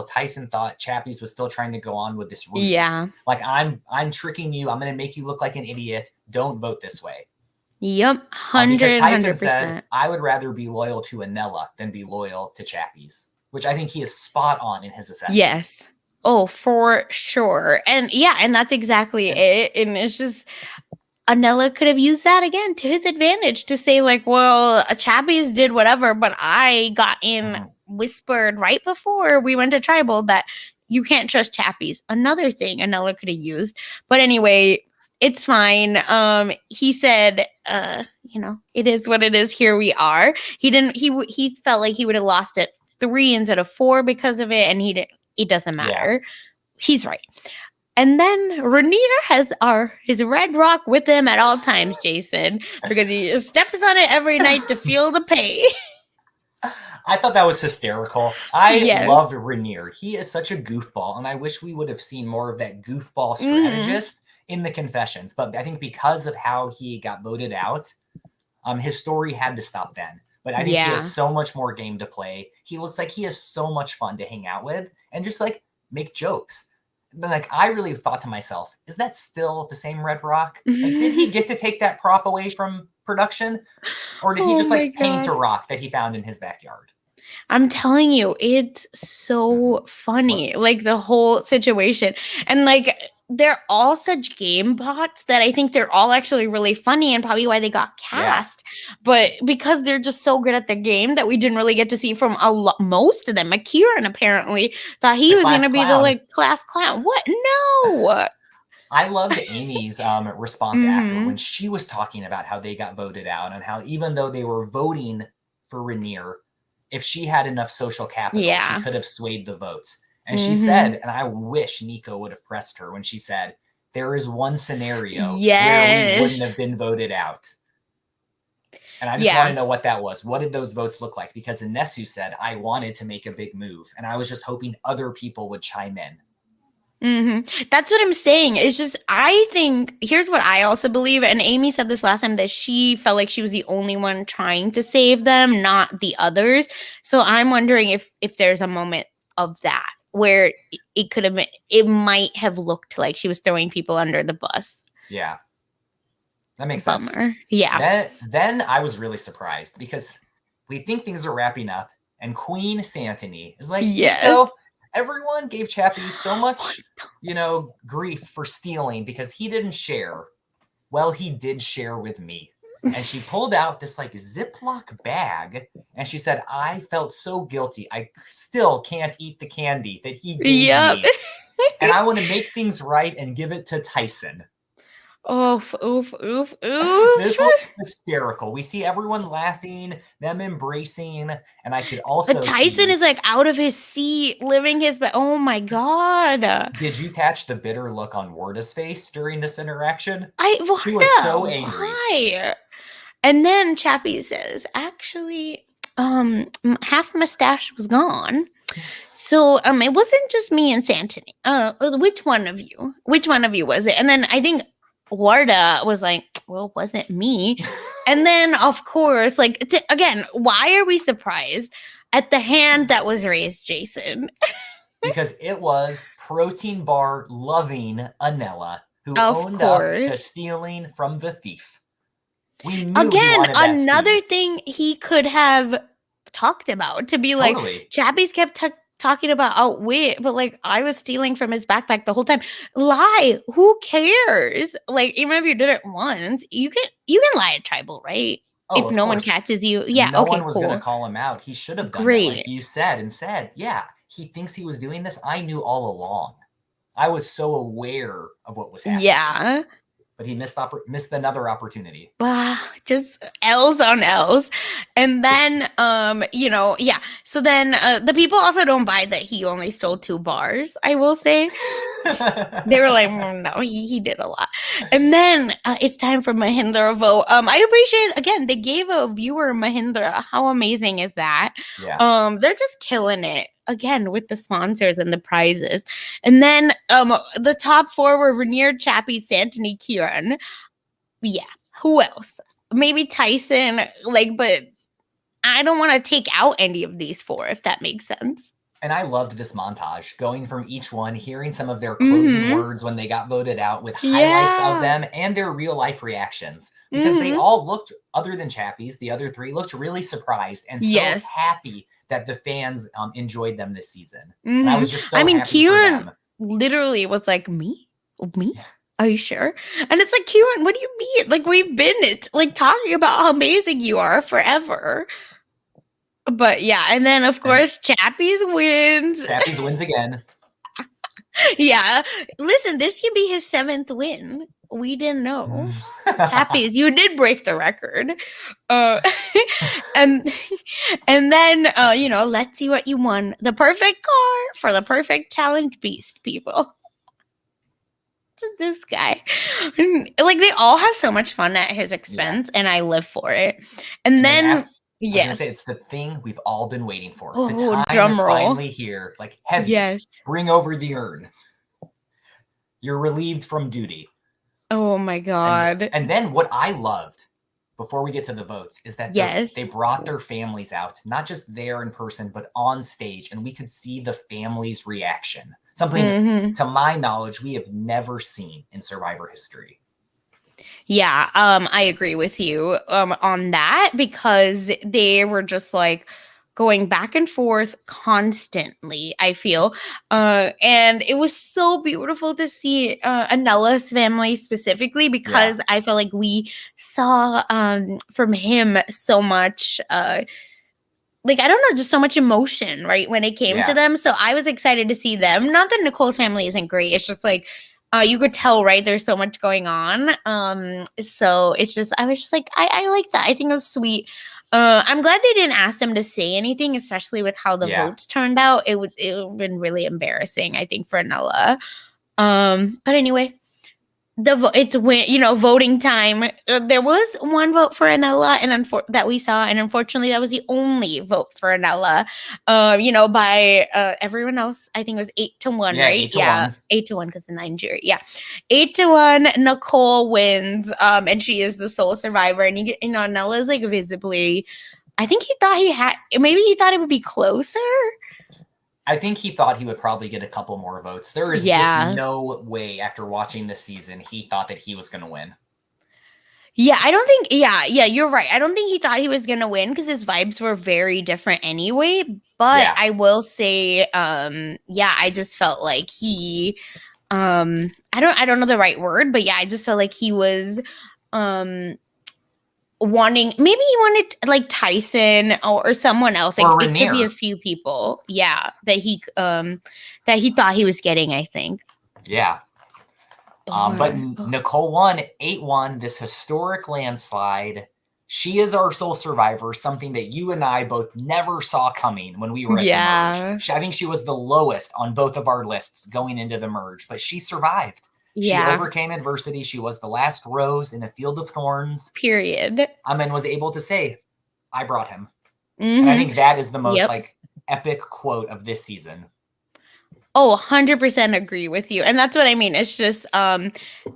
Tyson thought Chappies was still trying to go on with this ruse. Yeah. Like I'm tricking you. I'm going to make you look like an idiot. Don't vote this way. Yep. 100%. Because Tyson said, I would rather be loyal to Anela than be loyal to Chappies, which I think he is spot on in his assessment. Yes. Oh, for sure. And and that's exactly it. And it's just, Anela could have used that again to his advantage to say like, well, Chappies did whatever, but I got in whispered right before we went to Tribal that you can't trust Chappies. Another thing Anela could have used. But anyway, it's fine. He said, it is what it is. Here we are. He felt like he would have lost it 3 instead of 4 because of it. And it doesn't matter. Yeah. He's right. And then Ranier has his red rock with him at all times, Jason, because he steps on it every night to feel the pain. I thought that was hysterical. I love Ranier. He is such a goofball, and I wish we would have seen more of that goofball strategist in the confessions. But I think because of how he got voted out, his story had to stop then. But I think he has so much more game to play. He looks like he has so much fun to hang out with and just like make jokes. Then like I really thought to myself, is that still the same Red Rock? Like, did he get to take that prop away from production? Or did he just like paint a rock that he found in his backyard? I'm telling you, it's so funny, like the whole situation. And like they're all such game bots that I think they're all actually really funny and probably why they got cast. Yeah. But because they're just so good at the game that we didn't really get to see from most of them. Kieran apparently thought he was going to be the like class clown. What? No. I loved Amy's response after when she was talking about how they got voted out and how even though they were voting for Ranier, if she had enough social capital, she could have swayed the votes. And she said, and I wish Nico would have pressed her when she said, there is one scenario where we wouldn't have been voted out. And I just want to know what that was. What did those votes look like? Because Inesu said, I wanted to make a big move. And I was just hoping other people would chime in. That's what I'm saying. It's just, I think, here's what I also believe. And Amy said this last time that she felt like she was the only one trying to save them, not the others. So I'm wondering if there's a moment of that where it might have looked like she was throwing people under the bus. Yeah. That makes sense. Yeah. Then I was really surprised because we think things are wrapping up and Queen Santony is like, Nico, everyone gave Chappie so much, grief for stealing because he didn't share. Well, he did share with me. And she pulled out this like Ziploc bag and she said, I felt so guilty. I still can't eat the candy that he gave Yep. me. And I want to make things right and give it to Tyson. Oof, oof, oof, oof. This was hysterical. We see everyone laughing, them embracing, and I could also But Tyson see, is like out of his seat, living his best. Oh my God. did you catch the bitter look on Warda's face during this interaction? She was Warda, so angry. why? And then Chappie says, actually, half mustache was gone. So it wasn't just me and Santini. Which one of you? Which one of you was it? And then I think Warda was like, well, it wasn't me. And then of course, like again, why are we surprised at the hand that was raised, Jason? Because it was protein bar loving Anella who Of owned up course. to stealing from the thief. We knew he Again, wanted that another speed. thing he could have talked about to be Totally. like, Chappie's kept talking about outwit, but like I was stealing from his backpack the whole time. Lie. Who cares? Like even if you did it once, you can lie at tribal, right? Oh, If of no one course. catches you. Yeah, No okay, one was cool. going to call him out. He should have done Great. it like you said and said, yeah, he thinks he was doing this. I knew all along. I was so aware of what was happening. Yeah. But he missed another opportunity. Just L's on L's. And then yeah. So then the people also don't buy that he only stole 2 bars, I will say. They were like, no, he did a lot. And then it's time for Mahindra vote. I appreciate, again, they gave a viewer Mahindra. How amazing is that? Yeah. They're just killing it again with the sponsors and the prizes. And then the top 4 were Rainier, Chappie, Santini, Kieran. Yeah. Who else? Maybe Tyson, but I don't want to take out any of these 4, if that makes sense. And I loved this montage, going from each one, hearing some of their closing words when they got voted out with highlights of them and their real life reactions. Because they all looked, other than Chappie's, the other 3 looked really surprised and so happy that the fans enjoyed them this season. And I was just so happy Kieran for them. Literally was like, me? Yeah. Are you sure? And it's like, Kieran, what do you mean? Like, we've been talking about how amazing you are forever. But yeah, and then of course Chappie's wins. Chappie's wins again. Yeah. Listen, this can be his 7th win. We didn't know. Chappie's, you did break the record. And then let's see what you won. The perfect car for the perfect challenge beast, people. This guy. Like they all have so much fun at his expense and I live for it. And then I was gonna say it's the thing we've all been waiting for. Oh, the time is finally here. Like heavies, bring over the urn. You're relieved from duty. Oh my God. And then what I loved before we get to the votes is that they brought their families out, not just there in person, but on stage, and we could see the family's reaction. Something, to my knowledge, we have never seen in Survivor history. Yeah, I agree with you on that because they were just like going back and forth constantly, I feel. And it was so beautiful to see Anella's family specifically because I felt like we saw from him so much I don't know, just so much emotion, right, when it came to them. So I was excited to see them. Not that Nicole's family isn't great. It's just like you could tell, right? There's so much going on. So it's just, I was just like, I like that. I think it was sweet. I'm glad they didn't ask them to say anything, especially with how the votes turned out. It would have been really embarrassing, I think, for Anella. But anyway, it's when voting time. There was one vote for Anella, and that we saw, and unfortunately, that was the only vote for Anella. By everyone else, I think it was 8-1, right? 8-1. 8-1 because of Nigeria. Yeah, 8-1. Nicole wins, and she is the sole survivor. And Anella's like visibly. I think he thought maybe he thought it would be closer. I think he thought he would probably get a couple more votes. There is just no way after watching this season he thought that he was going to win. Yeah, I don't think, you're right. I don't think he thought he was going to win because his vibes were very different anyway. But I will say, I just felt like he, I don't know the right word, but I just felt like he was, maybe he wanted like Tyson or someone else. Like Or it could be Rainier. a few people. Yeah, that he thought he was getting, I think. Yeah. But Nicole won 8-1, this historic landslide. She is our sole survivor, something that you and I both never saw coming when we were at the merge. I think she was the lowest on both of our lists going into the merge, but she survived. She overcame adversity. She was the last rose in a field of thorns. Period. And was able to say, I brought him. And I think that is the most like epic quote of this season. Oh, 100% agree with you. And that's what I mean. It's just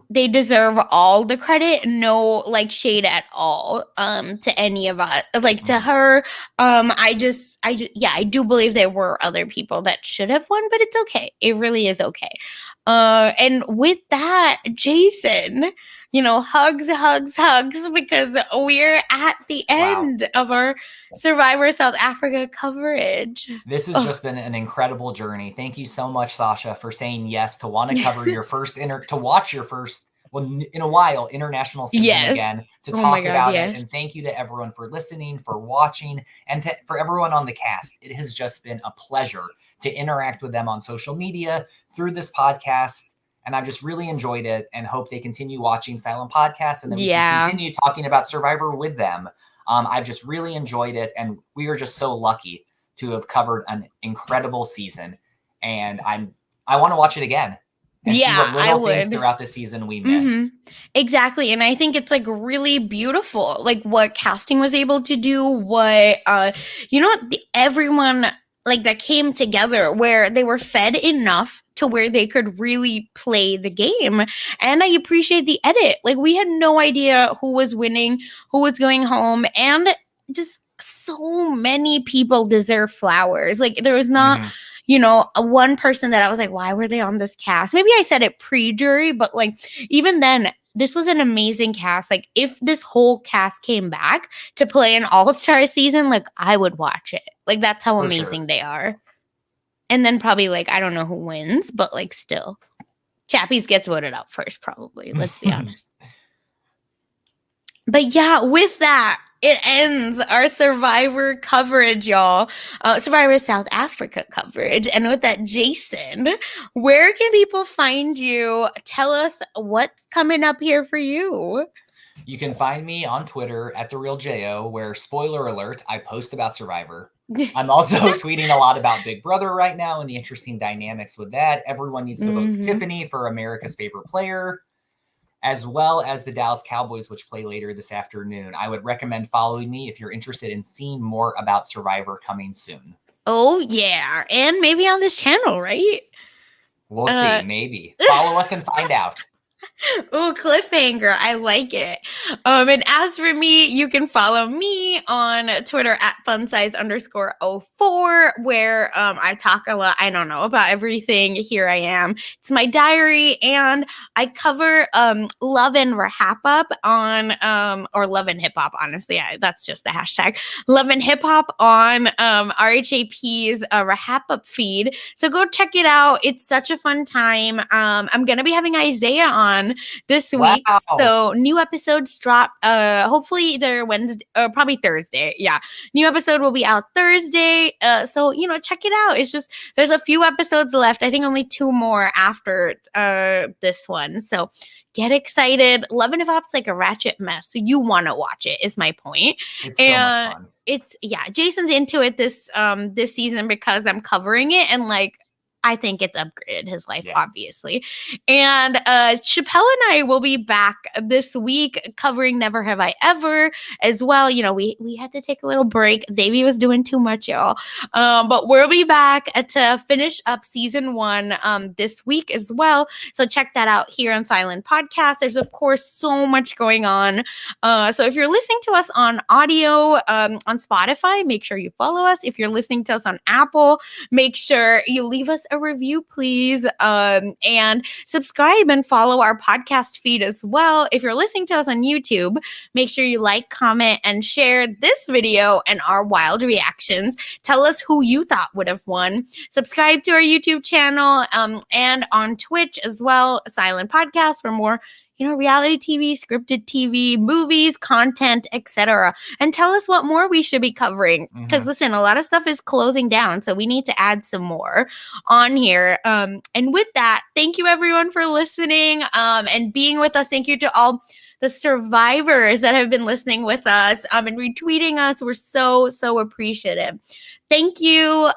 they deserve all the credit, no like shade at all to any of us. Like to her, I do believe there were other people that should have won, but it's okay. It really is okay. And with that, Jason, hugs, because we're at the end of our Survivor South Africa coverage. This has just been an incredible journey. Thank you so much, Sasha, for saying yes to want to cover your first to watch your first, well, in a while, international season again, to talk about it. And thank you to everyone for listening, for watching, and for everyone on the cast. It has just been a pleasure to interact with them on social media through this podcast. And I've just really enjoyed it and hope they continue watching Silent Podcasts and then we can continue talking about Survivor with them. I've just really enjoyed it. And we are just so lucky to have covered an incredible season. And I want to watch it again and see what little things throughout the season we missed. Exactly. And I think it's like really beautiful, like what casting was able to do, what, everyone like that came together where they were fed enough to where they could really play the game. And I appreciate the edit. Like we had no idea who was winning, who was going home, and just so many people deserve flowers. Like there was not, one person that I was like, why were they on this cast? Maybe I said it pre-jury, but like even then, this was an amazing cast. Like if this whole cast came back to play an all-star season, like I would watch it. Like that's how amazing they are. And then probably like, I don't know who wins, but like still. Chappies gets voted out first, probably. Let's be honest. But yeah, with that, it ends our Survivor coverage, y'all. Survivor South Africa coverage. And with that, Jason, where can people find you? Tell us what's coming up here for you. You can find me on Twitter at @TheRealJO, where, spoiler alert, I post about Survivor. I'm also tweeting a lot about Big Brother right now and the interesting dynamics with that. Everyone needs to vote Tiffany for America's favorite player, as well as the Dallas Cowboys, which play later this afternoon. I would recommend following me if you're interested in seeing more about Survivor coming soon. Oh, yeah. And maybe on this channel, right? We'll see. Maybe. Follow us and find out. Ooh, cliffhanger. I like it. And as for me, you can follow me on Twitter at funsize_04, where I talk a lot, I don't know, about everything. Here I am. It's my diary, and I cover love and wrap up on or love and hip hop, honestly. That's just the hashtag. Love and hip hop on RHAP's wrap up feed. So go check it out. It's such a fun time. I'm gonna be having Isaiah on this week. So new episodes drop hopefully either Wednesday or probably Thursday. Yeah. New episode will be out Thursday. So check it out. It's just there's a few episodes left. I think only 2 more after this one. So get excited. Love and Hip Hop's like a ratchet mess. So you want to watch it is my point. It's so much fun. Jason's into it this season because I'm covering it, and like I think it's upgraded his life, obviously. And Chappelle and I will be back this week covering Never Have I Ever as well. We had to take a little break. Davey was doing too much, y'all. But we'll be back to finish up season 1 this week as well. So check that out here on Silent Podcast. There's, of course, so much going on. So if you're listening to us on audio on Spotify, make sure you follow us. If you're listening to us on Apple, make sure you leave us a review, please, and subscribe and follow our podcast feed as well. If you're listening to us on YouTube, make sure you like, comment, and share this video and our wild reactions. Tell us who you thought would have won. Subscribe to our YouTube channel and on Twitch as well, Silent Podcast, for more reality TV, scripted TV, movies, content, etc. And tell us what more we should be covering. Because listen, a lot of stuff is closing down, so we need to add some more on here. And with that, thank you everyone for listening and being with us. Thank you to all the survivors that have been listening with us and retweeting us. We're so appreciative. Thank you.